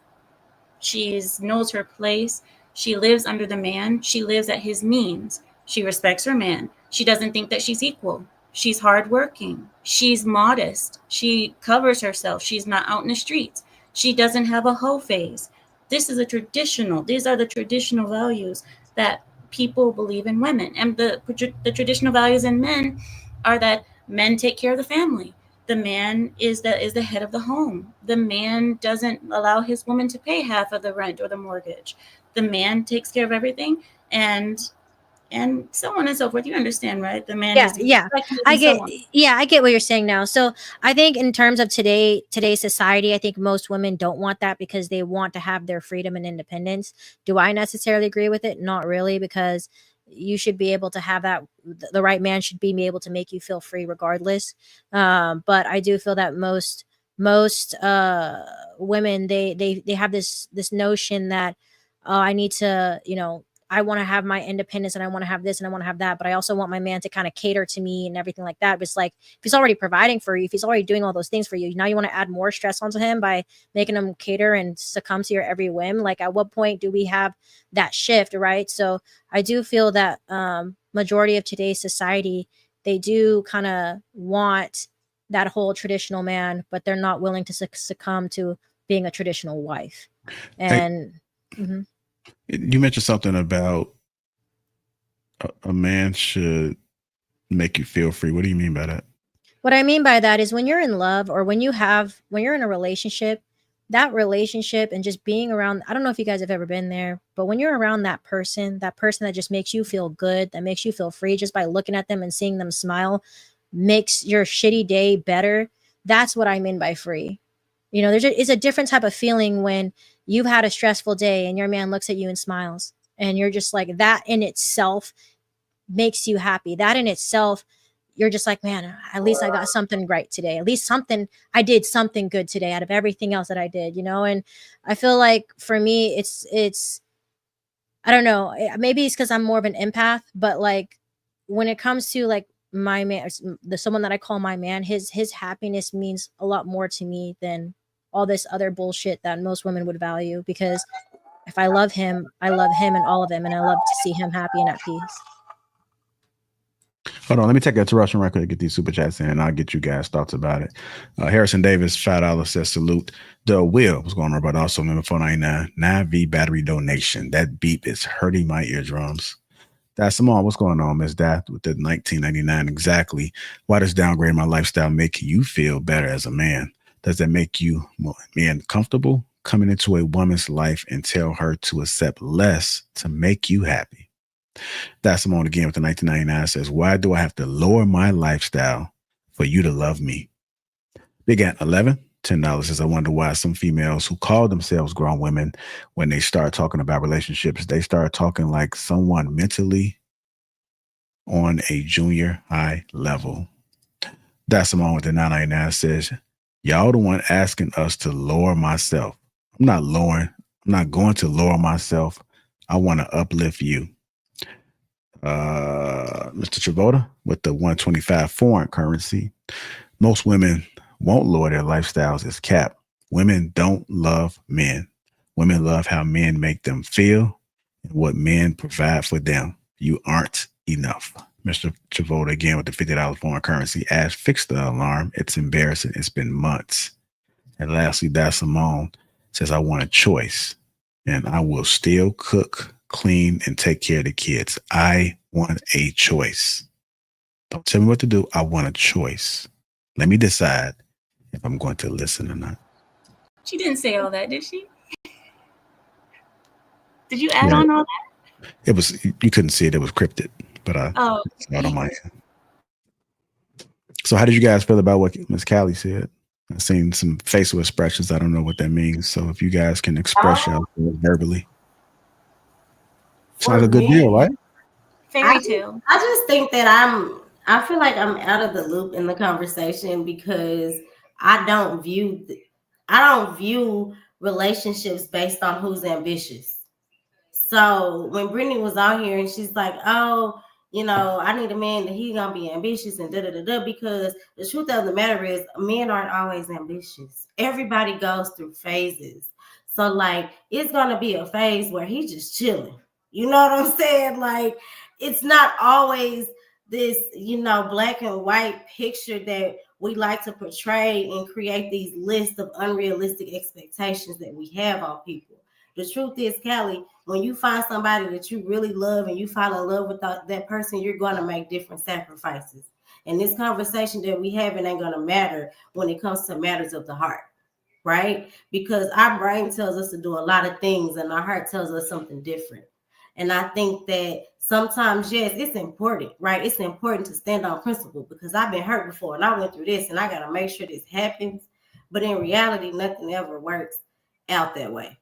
knows her place. She lives under the man. She lives at his means. She respects her man. She doesn't think that she's equal. She's hardworking. She's modest. She covers herself. She's not out in the streets. She doesn't have a hoe phase. These are the traditional values that people believe in women. And the traditional values in men are that men take care of the family. The man is the head of the home. The man doesn't allow his woman to pay half of the rent or the mortgage. The man takes care of everything, and so on and so forth. You understand, right? The man Yeah, needs to be yeah. respected I and get so on. yeah, I get what you're saying now. So I think in terms of today's society, I think most women don't want that because they want to have their freedom and independence. Do I necessarily agree with it? Not really, because you should be able to have that. The right man should be able to make you feel free regardless. But I do feel that most women, they have this notion that I need to, I want to have my independence and I want to have this and I want to have that, but I also want my man to kind of cater to me and everything like that. But it's like if he's already providing for you, if he's already doing all those things for you, now you want to add more stress onto him by making him cater and succumb to your every whim. Like at what point do we have that shift, right? So I do feel that majority of today's society, they do kind of want that whole traditional man, but they're not willing to succumb to being a traditional wife. Hey, And mhm. you mentioned something about a man should make you feel free. What do you mean by that? What I mean by that is when you're in love or when you're in a relationship, that relationship and just being around, I don't know if you guys have ever been there, but when you're around that person that just makes you feel good, that makes you feel free just by looking at them and seeing them smile, makes your shitty day better. That's what I mean by free. It's a different type of feeling when you've had a stressful day and your man looks at you and smiles. And you're just like, that in itself makes you happy. That in itself, you're just like, man, at least I got something right today. At least I did something good today out of everything else that I did, And I feel like for me, it's, I don't know, maybe it's because I'm more of an empath, but like when it comes to like my man, the someone that I call my man, his happiness means a lot more to me than all this other bullshit that most women would value because If I love him and all of him, and I love to see him happy and at peace. Hold on, let me take a interruption record to get these super chats in, and I'll get you guys' thoughts about it. Harrison Davis, $5 says salute. The Will, what's going on, brother? Also, number 499, 9V battery donation. That beep is hurting my eardrums. That's Simone, what's going on, Miss Dath, with the 1999 exactly? Why does downgrading my lifestyle make you feel better as a man? Does that make you man comfortable coming into a woman's life and tell her to accept less to make you happy? That's Simone again with the 1999 says, why do I have to lower my lifestyle for you to love me? Big Ant 11, $10 says, I wonder why some females who call themselves grown women, when they start talking about relationships, they start talking like someone mentally on a junior high level. That's Simone with the 999 says, y'all the one asking us to lower myself. I'm not going to lower myself. I want to uplift you. Mr. Travoda with the 125 foreign currency. Most women won't lower their lifestyles as cap. Women don't love men. Women love how men make them feel and what men provide for them. You aren't enough. Mr. Travoda again with the $50 foreign currency. Ash, fix the alarm. It's embarrassing. It's been months. And lastly, that's Simone says, I want a choice and I will still cook, clean, and take care of the kids. I want a choice. Don't tell me what to do. I want a choice. Let me decide if I'm going to listen or not. She didn't say all that, did she? Did you add on all that? It was, you couldn't see it. It was cryptic, but I saw it on my end. So how did you guys feel about what Ms. Callie said? I've seen some facial expressions. I don't know what that means. So if you guys can express yourself verbally. Sounds like a good deal, right? Fairy tale. I just think that I feel like I'm out of the loop in the conversation because I don't view relationships based on who's ambitious. So when Brittany was out here and she's like, oh, you know, I need a man that he's gonna be ambitious and because the truth of the matter is men aren't always ambitious. Everybody goes through phases. So like it's gonna be a phase where he's just chilling. You know what I'm saying? Like it's not always this, you know, black and white picture that we like to portray and create these lists of unrealistic expectations that we have on people. The truth is, Callie, when you find somebody that you really love and you fall in love with that person, you're going to make different sacrifices. And this conversation that we have ain't going to matter when it comes to matters of the heart, right? Because our brain tells us to do a lot of things and our heart tells us something different. And I think that sometimes, yes, it's important, right? It's important to stand on principle because I've been hurt before and I went through this and I got to make sure this happens. But in reality, nothing ever works out that way.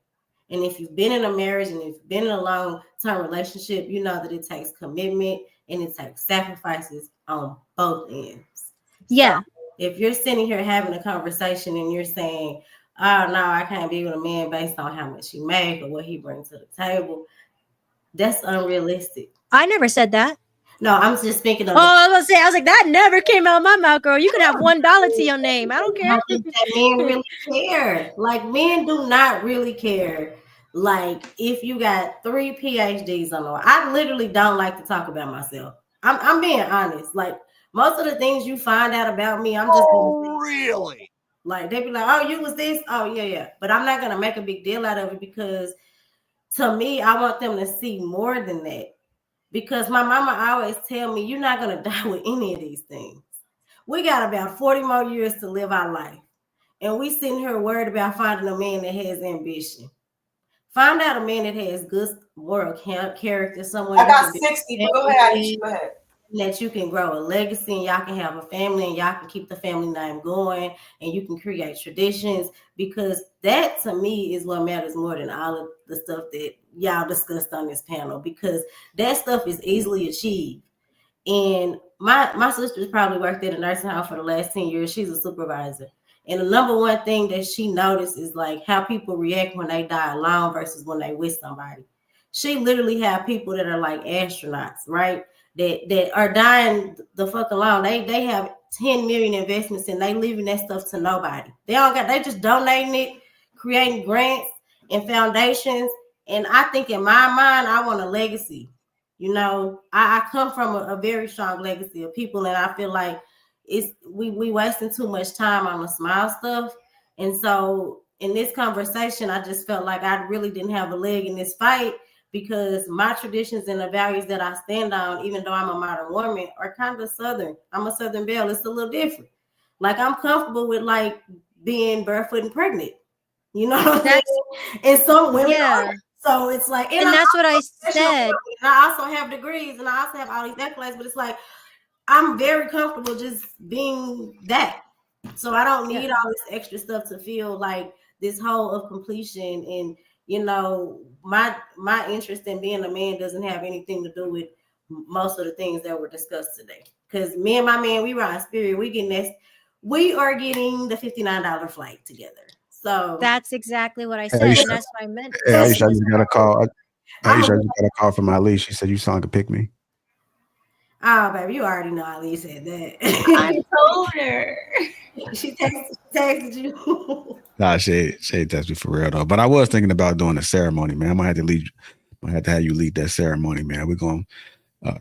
And if you've been in a marriage and if you've been in a long-term relationship, you know that it takes commitment and it takes sacrifices on both ends. Yeah. So if you're sitting here having a conversation and you're saying, oh, no, I can't be with a man based on how much he makes or what he brings to the table, that's unrealistic. I never said that. No, I'm just thinking of. Oh, I was gonna say, I was like, that never came out of my mouth, girl. You can have $1 to your name. I don't care. I think that men really care. Like men do not really care. Like if you got 3 PhDs on the way, I literally don't like to talk about myself. I'm being honest. Like most of the things you find out about me, I'm just really like they be like, oh, you was this, oh yeah. But I'm not gonna make a big deal out of it because to me, I want them to see more than that. Because my mama always tell me, you're not going to die with any of these things. We got about 40 more years to live our life. And we sitting here worried about finding a man that has ambition. Find out a man that has good moral character. Someone I got 60, but go ahead. Go ahead. That you can grow a legacy and y'all can have a family and y'all can keep the family name going and you can create traditions, because that to me is what matters more than all of the stuff that y'all discussed on this panel, because that stuff is easily achieved. And my sister's probably worked at a nursing home for the last 10 years. She's a supervisor. And the number one thing that she noticed is like how people react when they die alone versus when they with somebody. She literally have people that are like astronauts, right? That are dying the fuck alone. They have 10 million investments and they leaving that stuff to nobody. They just donating it, creating grants and foundations And I think in my mind, I want a legacy. You know, I come from a very strong legacy of people, and I feel like we wasting too much time on the small stuff. And so in this conversation, I just felt like I really didn't have a leg in this fight because my traditions and the values that I stand on, even though I'm a modern woman, are kind of Southern. I'm a Southern belle. It's a little different. Like I'm comfortable with like being barefoot and pregnant. You know what I'm saying? And some women Yeah. are. So it's like, And that's what I said. And I also have degrees and I also have all these accolades, but it's like I'm very comfortable just being that. So I don't need all this extra stuff to feel like this whole of completion. And you know, my interest in being a man doesn't have anything to do with most of the things that were discussed today. Because me and my man, we ride Spirit. We are getting the $59 flight together. So That's exactly what I Hey, said, Aisha. and that's what I meant. Hey, Aisha, I just got a call. I'm Aisha, I a- just got a call from Ali. She said you sound like a pick me. Oh, baby, you already know Ali said that. I told her. She texted you. Nah, she texted me for real though. But I was thinking about doing a ceremony, man. I might have to have you lead that ceremony, man. We're gonna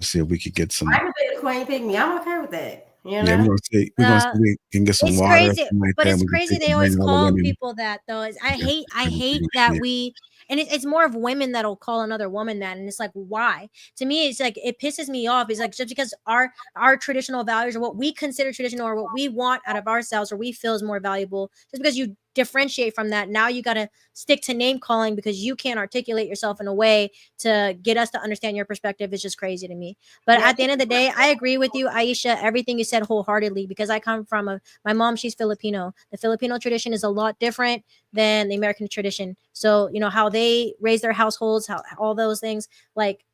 see if we could get some. I can be the queen pick me. I'm okay with that. You Yeah, know? we're gonna see if we can get some It's water. crazy, Like but that. it's We can crazy take they and always bring all the call women. people that though. I Yeah, hate yeah. that we, and it's more of women that'll call another woman that, and it's like, why? To me, it's like it pisses me off. It's like just because our traditional values or what we consider traditional or what we want out of ourselves or we feel is more valuable, just because you differentiate from that, now you got to stick to name calling because you can't articulate yourself in a way to get us to understand your perspective. Is just crazy to me. But at the end of the day, I agree with you, Aisha, everything you said wholeheartedly, because I come from my mom, she's Filipino. The Filipino tradition is a lot different than the American tradition. So, you know, how they raise their households, how all those things, like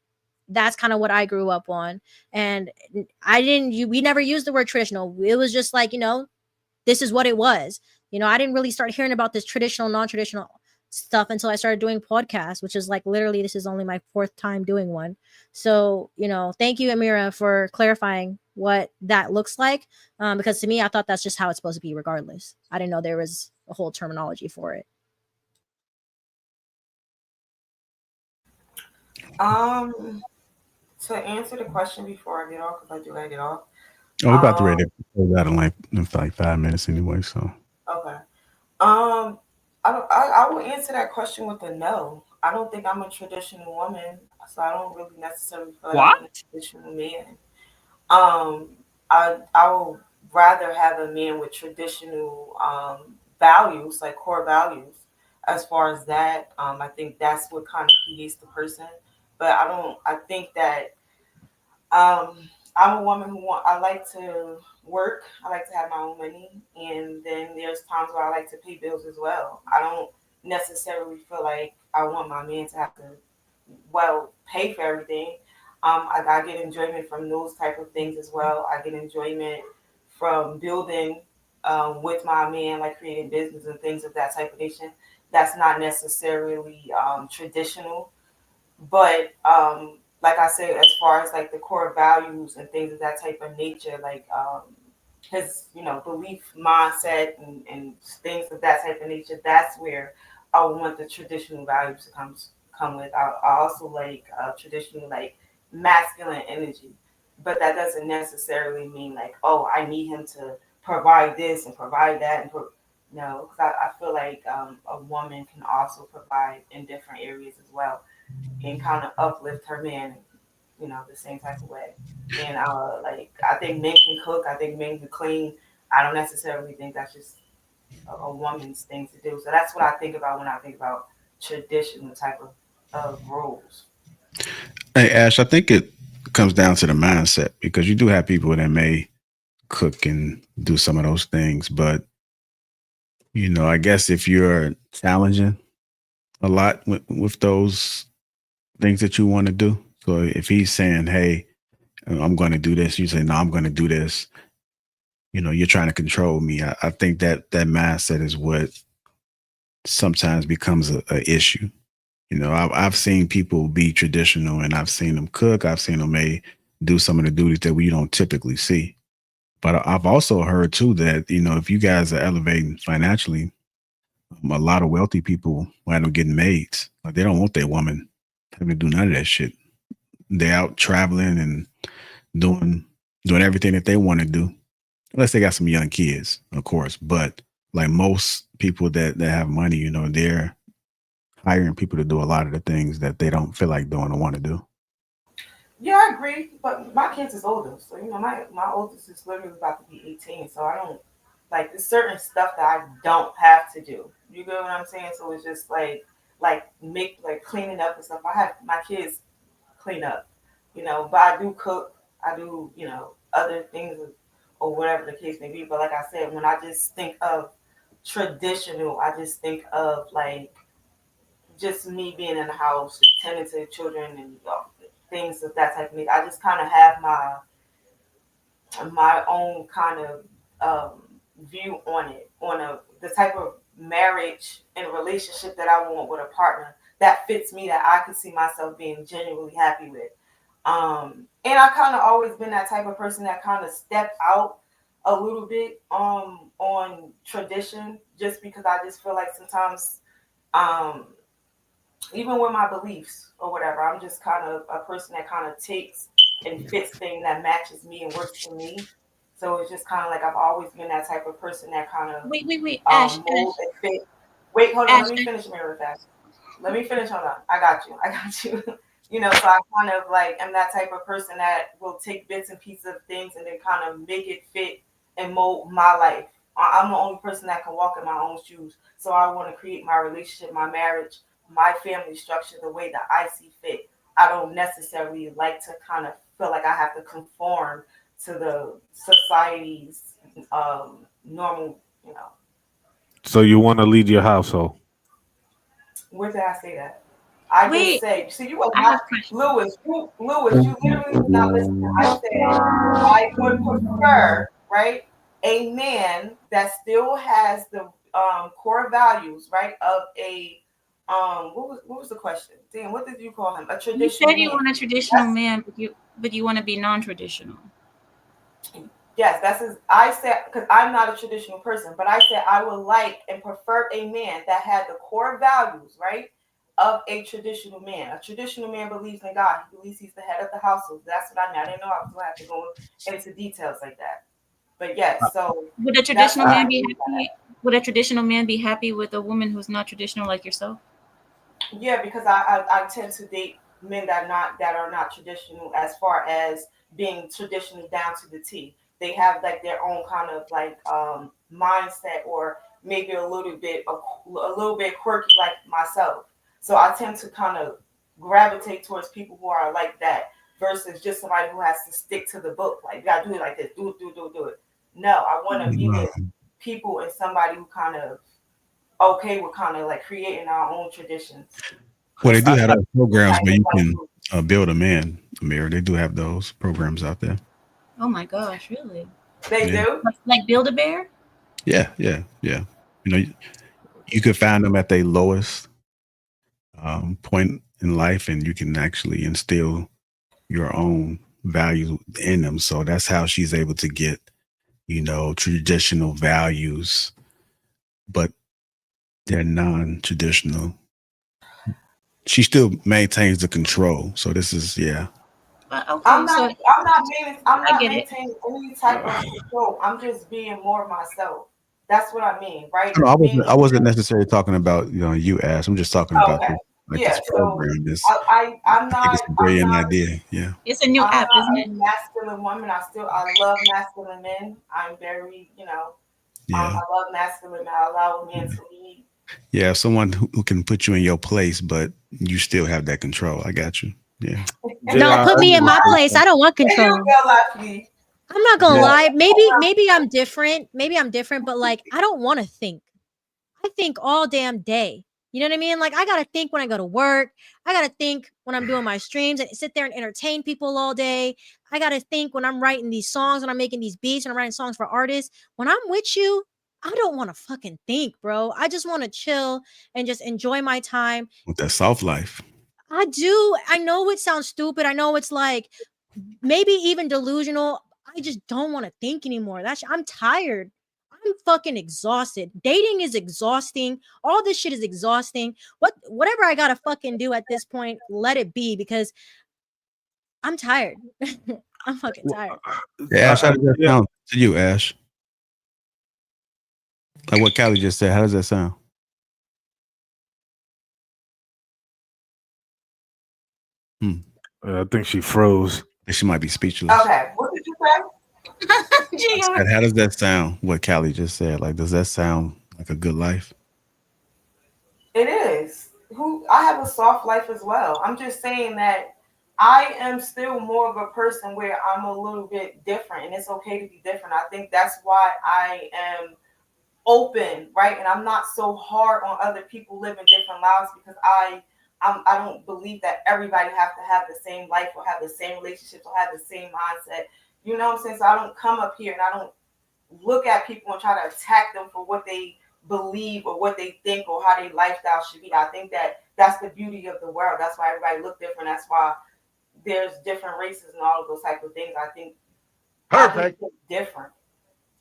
that's kind of what I grew up on. And we never used the word traditional. It was just like, you know, this is what it was. You know, I didn't really start hearing about this traditional, non-traditional stuff until I started doing podcasts, which is like literally this is only my 4th time doing one. So, you know, thank you, Amira, for clarifying what that looks like. Because to me, I thought that's just how it's supposed to be regardless. I didn't know there was a whole terminology for it. To answer the question before I get off, because I do gotta get off. Oh, we're about to ready to close out in like 5 minutes anyway. So Okay. I will answer that question with a no. I don't think I'm a traditional woman, so I don't really necessarily feel like I'm a traditional man. I will rather have a man with traditional values, like core values. As far as that, I think that's what kind of creates the person. But I think that I'm a woman I like to work. I like to have my own money. And then there's times where I like to pay bills as well. I don't necessarily feel like I want my man to have to, pay for everything. I get enjoyment from those type of things as well. I get enjoyment from building with my man, like creating business and things of that type of nature. That's not necessarily traditional, but like I said, as far as like the core values and things of that type of nature, like his belief mindset and things of that type of nature, that's where I want the traditional values to come with. I also like traditional like masculine energy, but that doesn't necessarily mean like, oh, I need him to provide this and provide that no, because I feel like a woman can also provide in different areas as well and kind of uplift her man, the same type of way. And I think men can cook. I think men can clean. I don't necessarily think that's just a woman's thing to do. So that's what I think about when I think about traditional type of roles. hey Ash, I think it comes down to the mindset because you do have people that may cook and do some of those things, but I guess if you're challenging a lot with those things that you want to do. So if he's saying, hey, I'm going to do this, you say, no, I'm going to do this, you're trying to control me. I think that mindset is what sometimes becomes a issue. I've seen people be traditional and I've seen them cook. I've seen them do some of the duties that we don't typically see. But I've also heard too that, if you guys are elevating financially, A lot of wealthy people wind up getting maids. Like, they don't want their woman having to do none of that shit. They're out traveling and doing everything that they want to do, unless they got some young kids, of course. But like most people that have money, you know, they're hiring people to do a lot of the things that they don't feel like doing or want to do. Yeah, I agree, but my kids is older, so you know, my oldest is literally about to be 18, so I don't like there's certain stuff that I don't have to do. You get what I'm saying? So it's just like make like cleaning up and stuff. I have my kids clean up, you know, but I do cook, I do, you know, other things or whatever the case may be. But like I said, when I just think of traditional, I just think of like just me being in the house, just tending to the children and things of that type of thing. I just kind of have my own kind of view on it, on the type of marriage and relationship that I want with a partner that fits me, that I could see myself being genuinely happy with. And I kind of always been that type of person that kind of stepped out a little bit on tradition, just because I just feel like sometimes even with my beliefs or whatever, I'm just kind of a person that kind of takes and fits things that matches me and works for me. So it's just kind of like I've always been that type of person that kind of Wait, Ash, mold and fit. Wait, hold on. Ash, Let me finish, Mary, fast. Let me finish. Hold on. I got you. You know, so I kind of like am that type of person that will take bits and pieces of things and then kind of make it fit and mold my life. I'm the only person that can walk in my own shoes. So I want to create my relationship, my marriage, my family structure the way that I see fit. I don't necessarily like to kind of feel like I have to conform to the society's normal, you know. So you want to lead your household? Where did I say that? I just wait. said, see, you are I not, have questions. Lewis, you literally was not listening. I said, I would prefer, right, a man that still has the core values, right, of a, what was the question? Damn, what did you call him? A You traditional said you man. want a traditional That's, man, but you want to be non-traditional. yes, that's his. I said, because I'm not a traditional person, but I said I would like and prefer a man that had the core values, right, of a traditional man. A traditional man believes in God. He believes he's the head of the household. That's what I mean. I didn't know I was going to have to go into details like that. But yes, so Would a that's traditional how I man be believe happy? Would a traditional man be happy with a woman who's not traditional like yourself? that. Yeah, because I tend to date men that are not traditional as far as being traditional down to the T. They have like their own kind of like mindset, or maybe a little bit quirky like myself. So I tend to kind of gravitate towards people who are like that versus just somebody who has to stick to the book. Like, you gotta do it like this, do it. No, I want to be with people and somebody who kind of okay with kind of like creating our own traditions. Well, they do And have those programs like, where you can build a man, Amir. They do have those programs out there. Oh my gosh, really? they Yeah, do. Like Build-A-Bear? yeah. You know, you could find them at their lowest point in life, and you can actually instill your own values in them. So that's how she's able to get, you know, traditional values, but they're non-traditional. She still maintains the control. So this is, yeah. Okay, I'm so not. I'm not. I'm I not get it. maintaining any type of control. I'm just being more myself. That's what I mean, right? No, Being. I wasn't necessarily talking about, you know, you ass. I'm just talking about Okay. this, like Yeah. this So program. I'm I think not. it's a I'm brilliant not. idea. Yeah. It's a new I'm app, not isn't a it? masculine woman. I love masculine men. I'm very, Yeah. I love masculine men. I allow men to lead. Yeah. Someone who can put you in your place, but you still have that control. I got you. Yeah. No, JR, put me in my place. I don't want There you control. go, Lefty. I'm not gonna J- lie. Maybe I'm different. Maybe I'm different, but like I don't want to think. I think all damn day. You know what I mean? Like I gotta think when I go to work. I gotta think when I'm doing my streams and sit there and entertain people all day. I gotta think when I'm writing these songs, when I'm making these beats, when I'm writing songs for artists. When I'm with you, I don't want to fucking think, bro. I just want to chill and just enjoy my time. With that soft life. I do. I know it sounds stupid. I know it's like maybe even delusional. I just don't want to think anymore. I'm tired. I'm I'm fucking exhausted. Dating is exhausting. All this shit is exhausting. Whatever I gotta fucking do at this point, let it be, because I'm tired. I'm fucking tired. Yeah, Ash, how does that sound to you, Ash? Like what Callie just said, how does that sound? I think she froze. She might be speechless. Okay, what did you say? How does that sound? What Callie just said, like, does that sound like a good life? It is. I have a soft life as well. I'm just saying that I am still more of a person where I'm a little bit different, and it's okay to be different. I think that's why I am open, right? And I'm not so hard on other people living different lives, because I don't believe that everybody have to have the same life or have the same relationships or have the same mindset. You know what I'm saying? So I don't come up here and I don't look at people and try to attack them for what they believe or what they think or how their lifestyle should be. I think that that's the beauty of the world. That's why everybody look different. That's why there's different races and all of those type of things. I think it's different.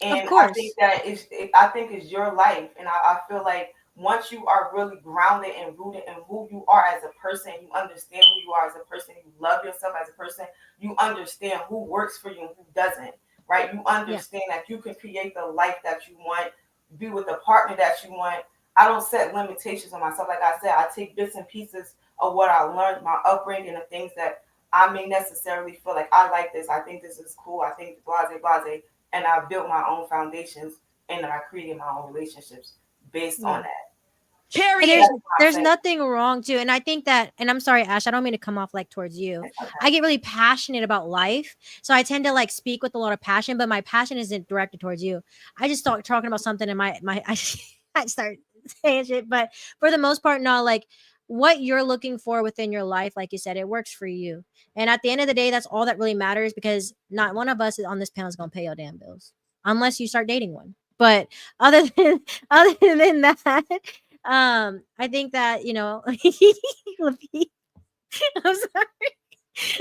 And I think that it's your life. And I feel like once you are really grounded and rooted in who you are as a person, you understand who you are as a person, you love yourself as a person, you understand who works for you and who doesn't, right? You understand that you can create the life that you want, be with the partner that you want. I don't set limitations on myself. Like I said, I take bits and pieces of what I learned, my upbringing, and things that I may necessarily feel like I like this. I think this is cool. I think blase. And I built my own foundations and I created my own relationships based on that. There's nothing wrong too. And I think that, and I'm sorry, Ash, I don't mean to come off like towards you. I get really passionate about life. So I tend to like speak with a lot of passion, but my passion isn't directed towards you. I just start talking about something in I start saying shit. But for the most part, no, like what you're looking for within your life, like you said, it works for you. And at the end of the day, that's all that really matters, because not one of us on this panel is going to pay your damn bills unless you start dating one. But other than that, I think that, you know, I'm sorry.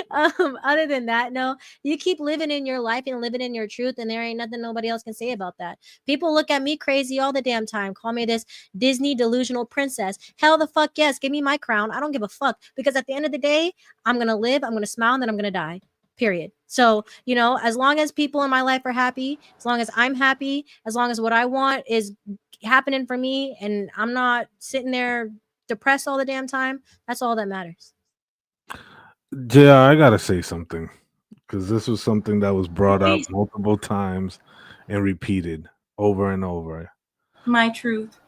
Other than that, no, you keep living in your life and living in your truth, and there ain't nothing nobody else can say about that. People look at me crazy all the damn time, call me this Disney delusional princess. Hell the fuck yes, give me my crown. I don't give a fuck, because at the end of the day, I'm gonna live, I'm gonna smile, and then I'm gonna die. Period. So, you know, as long as people in my life are happy, as long as I'm happy, as long as what I want is happening for me and I'm not sitting there depressed all the damn time, that's all that matters. JR, I gotta say something, because this was something that was brought up multiple times and repeated over and over. My truth.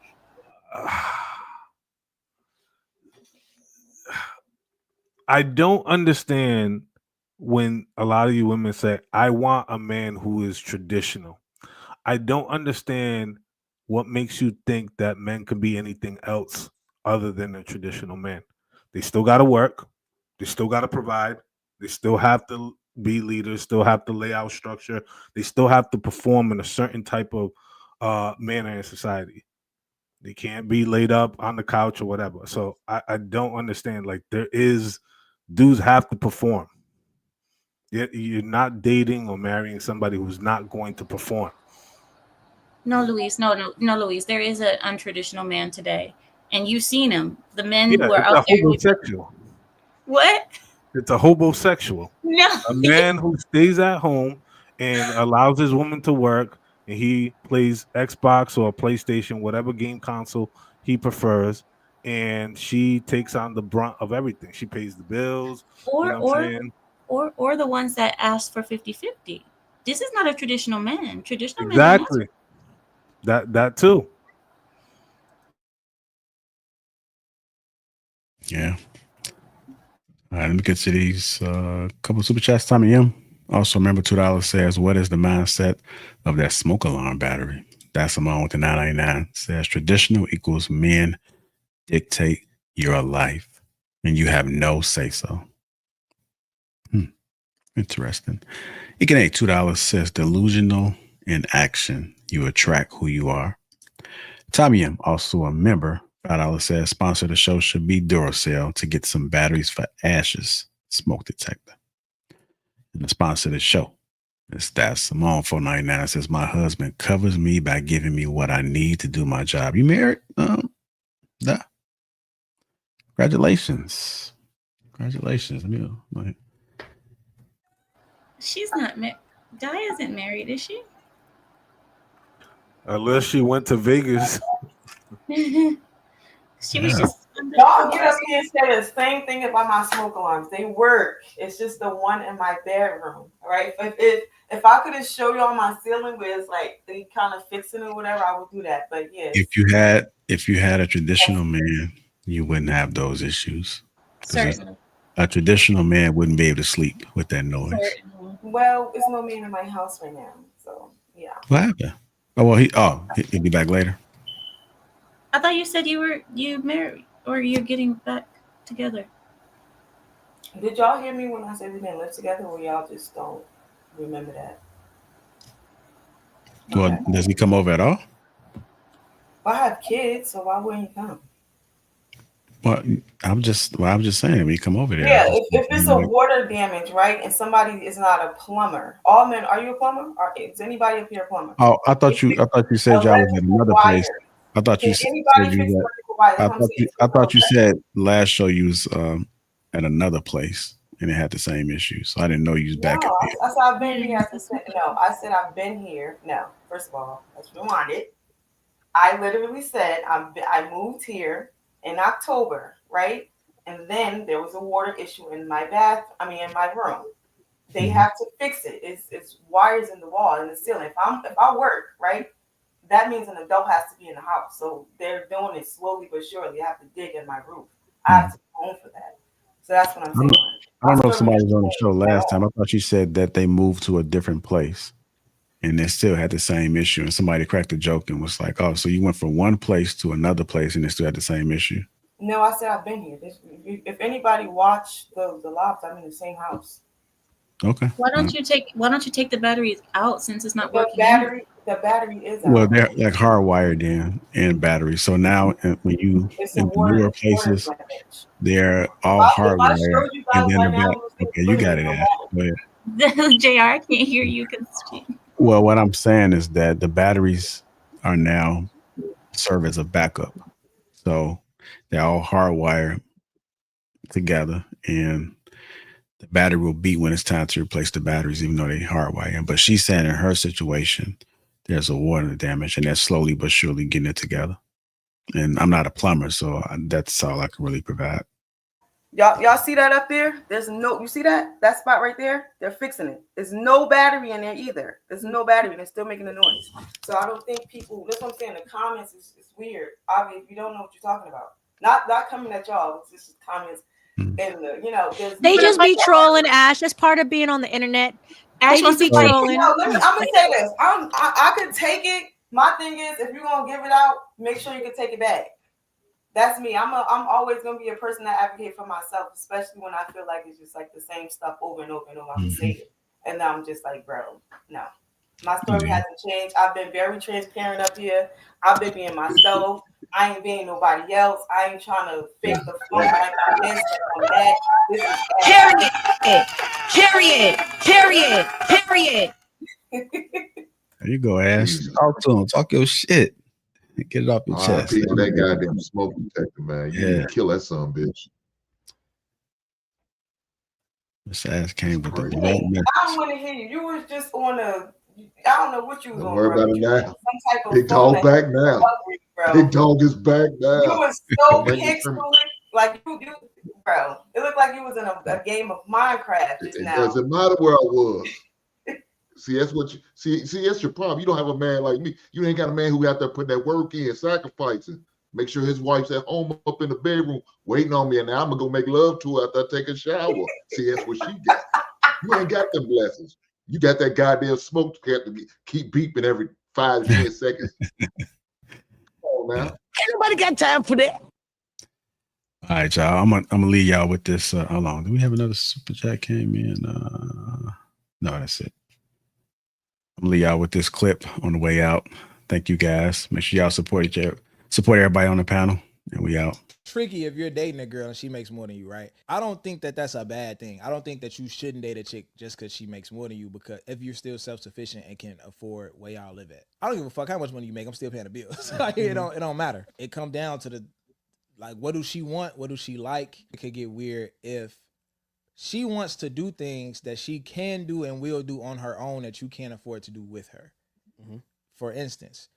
I don't understand when a lot of you women say, I want a man who is traditional. I don't understand what makes you think that men can be anything else other than a traditional man. They still got to work. They still got to provide. They still have to be leaders, still have to lay out structure. They still have to perform in a certain type of manner in society. They can't be laid up on the couch or whatever. So I don't understand. Like, dudes have to perform. You're not dating or marrying somebody who's not going to perform. No, Luis. No, Luis. There is an untraditional man today, and you've seen him. The men who are out there. Homosexual. What? It's a hobosexual. No. A man who stays at home and allows his woman to work, and he plays Xbox or PlayStation, whatever game console he prefers, and she takes on the brunt of everything. She pays the bills. Or the ones that ask for 50-50. This is not a traditional man. Traditional men. Exactly. That too. Yeah. All right, let me get to these couple of super chats. Tommy M. Also, remember, $2 says, what is the mindset of that smoke alarm battery? That's Simone with the $9.99. Says, traditional equals men dictate your life, and you have no say-so. Interesting. Ekin A, $2 says, delusional in action. You attract who you are. Tommy M, also a member, $5 says, sponsor the show should be Duracell to get some batteries for Ash's smoke detector. And the sponsor of the show It's that Simone 499 says my husband covers me by giving me what I need to do my job. You married? Nah. Congratulations. Congratulations. Like, She's not married. Di isn't married, is she? Unless she went to Vegas. She was just. Y'all get up here and say the same thing about my smoke alarms. They work. It's just the one in my bedroom, right? If I could just show y'all my ceiling where it's like they kind of fixing it or whatever, I would do that. But yes. if you had a traditional man, you wouldn't have those issues. Certainly. A traditional man wouldn't be able to sleep with that noise. Certainly. Well, there's no man in my house right now, so yeah. What happened? Oh well, he'll be back later. I thought you said you married or you're getting back together. Did y'all hear me when I said we didn't live together, or y'all just don't remember that? Well, Okay. does he come over at all? I have kids, so why wouldn't he come? Well, I'm just saying, when you come over there. Yeah, if it's a water damage, right, and somebody is not a plumber. All men, are you a plumber? Is anybody up here a plumber? Oh, I thought you said y'all was at another place. I thought you said you said last show you was at another place and it had the same issue. So I didn't know you was back. No, I said I've been here. I said I've been here. No, first of all, let's rewind it. I literally said I moved here in October, right? And then there was a water issue in my in my room. They have to fix it. It's wires in the wall and the ceiling. If I work, right, that means an adult has to be in the house. So they're doing it slowly but surely. I have to dig in my roof. I have to go home for that. So that's what I'm saying. I don't know if somebody was on the show last time. I thought you said that they moved to a different place and they still had the same issue. And somebody cracked a joke and was like, oh, so you went from one place to another place and they still had the same issue? No, I said I've been here. If anybody watched the lives, I'm in the same house. Okay. Why don't you take the batteries out since it's not working? The battery is out. Well, they're like hardwired in batteries. So now when you in newer places, they're all hardwired. And then okay, you got it. Go ahead. JR, I can't hear you. Well, what I'm saying is that the batteries are now serve as a backup. So they're all hardwired together, and the battery will beep when it's time to replace the batteries, even though they're hardwired. But she's saying in her situation, there's a water damage, and they're slowly but surely getting it together. And I'm not a plumber, so that's all I can really provide. Y'all see that up there? You see that spot right there? They're fixing it. There's no battery in there either. There's no battery, and they're still making the noise. So I don't think people. That's what I'm saying. The comments is weird. Obviously, if you don't know what you're talking about, not coming at y'all. It's just comments. And they just be trolling, Ash. That's part of being on the internet. Ash wants to be trolling. I'm gonna say this. I could take it. My thing is, if you're gonna give it out, make sure you can take it back. That's me. I'm always gonna be a person that advocate for myself, especially when I feel like it's just like the same stuff over and over and over. I'm say it, and then I'm just like, bro, no. My story hasn't changed. I've been very transparent up here. I've been being myself. I ain't being nobody else. I ain't trying to fake the funk like this and that. This is Period. There you go, Ash. Talk to him. Talk your shit. Get it off your chest. That goddamn smoke detector, man. You need to kill that son of a bitch. This ass came with the I don't want to hear you. You was just on I don't know what you was on. Don't worry about it now. Some type of Big dog back now. Big dog is back now. You was so pixelated, like you, bro. It looked like you was in a game of Minecraft just now. It doesn't matter where I was. See, that's what you see. That's your problem. You don't have a man like me. You ain't got a man who out there putting that work in, sacrificing. Make sure his wife's at home up in the bedroom waiting on me, and now I'm gonna go make love to her after I take a shower. See, that's what she got. You ain't got them blessings. You got that goddamn smoke to keep beeping every 5 to 10 seconds. Come on now. Ain't nobody got time for that. All right, y'all. I'm gonna leave y'all with this. How long? Do we have another super chat came in? No, that's it. I'm gonna leave y'all with this clip on the way out. Thank you guys. Make sure y'all support everybody on the panel. And we out. Tricky if you're dating a girl and she makes more than you, right? I don't think that that's a bad thing. I don't think that you shouldn't date a chick just because she makes more than you, because if you're still self-sufficient and can afford where y'all live at. I don't give a fuck how much money you make. I'm still paying the bills. Like, it don't matter. It come down to the, like, what does she want? What does she like? It could get weird if she wants to do things that she can do and will do on her own that you can't afford to do with her. For instance,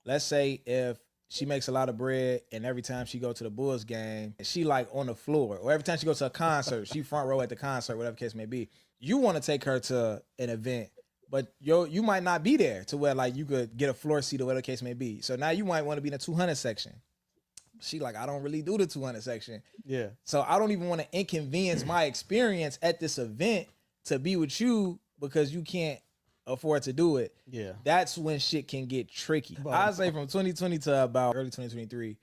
let's say if she makes a lot of bread and every time she go to the Bulls game, she like on the floor, or every time she goes to a concert, she front row at the concert, whatever the case may be. You want to take her to an event, but you might not be there to where like you could get a floor seat or whatever the case may be. So now you might want to be in the 200 section. She like, I don't really do the 200 section. Yeah. So I don't even want to inconvenience my experience at this event to be with you because you can't afford to do it. Yeah. That's when shit can get tricky. I'd say from 2020 to about early 2023,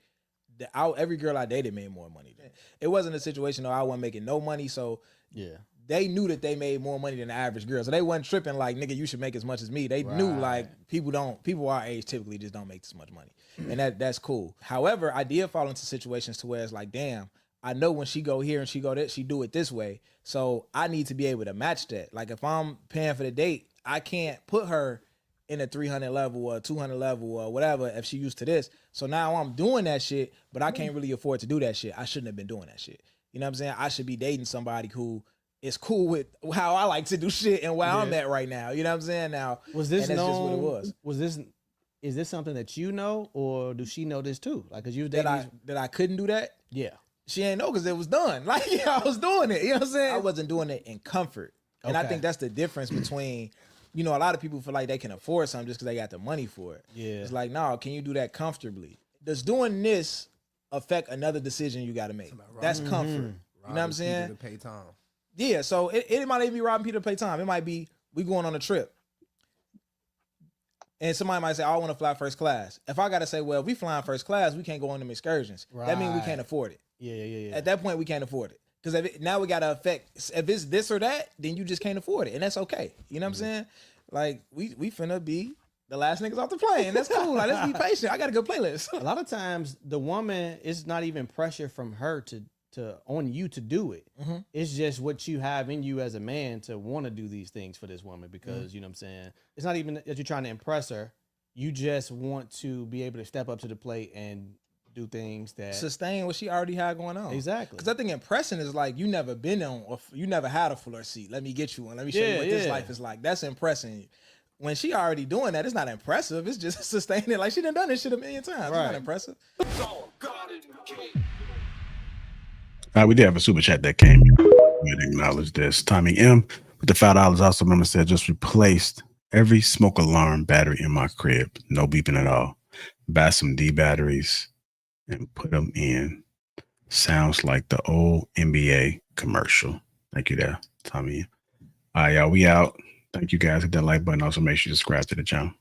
every girl I dated made more money. It wasn't a situation though I wasn't making no money, so yeah, they knew that they made more money than the average girl. So they wasn't tripping like, nigga, you should make as much as me. They knew like people our age typically just don't make this much money. And that's cool. However, I did fall into situations to where it's like, damn, I know when she go here and she go there, she do it this way. So I need to be able to match that. Like if I'm paying for the date, I can't put her in a 300 level or 200 level or whatever if she used to this. So now I'm doing that shit, but I can't really afford to do that shit. I shouldn't have been doing that shit. You know what I'm saying? I should be dating somebody who is cool with how I like to do shit and where I'm at right now. You know what I'm saying? Now, was this and that's known? just what it was. Is this something that you know, or does she know this too? Like, cause you that I couldn't do that? Yeah. She ain't know because it was done. Like, yeah, I was doing it. You know what I'm saying? I wasn't doing it in comfort. And I think that's the difference between, you know, a lot of people feel like they can afford something just because they got the money for it. Yeah. It's like, no, can you do that comfortably? Does doing this affect another decision you got to make? That's comfort. You know what I'm saying? To pay time. Yeah, so it might even be robbing Peter to pay time. It might be we going on a trip. And somebody might say, I want to fly first class. If I got to say, well, if we flying first class, we can't go on them excursions. That means we can't afford it. Yeah. At that point, we can't afford it. Because now we got to affect, if it's this or that, then you just can't afford it. And that's okay. You know what I'm saying? Like, we finna be the last niggas off the plane. That's cool. Like, let's be patient. I got a good playlist. A lot of times, the woman, it's not even pressure from her to on you to do it. It's just what you have in you as a man to want to do these things for this woman because, you know what I'm saying? It's not even that you're trying to impress her. You just want to be able to step up to the plate and do things that sustain what she already had going on. Exactly. Because I think impressing is like you never been on, or you never had a floor seat. Let me get you one. Let me show you what this life is like. That's impressing. When she already doing that, it's not impressive. It's just sustaining. Like she done this shit a million times. It's not impressive. We did have a super chat that came in. We acknowledge this. Tommy M with the $5 also remember said just replaced every smoke alarm battery in my crib. No beeping at all. Buy some D batteries and put them in. Sounds like the old NBA commercial. Thank you there, Tommy. All right, y'all. We out. Thank you guys. Hit that like button. Also, make sure you subscribe to the channel.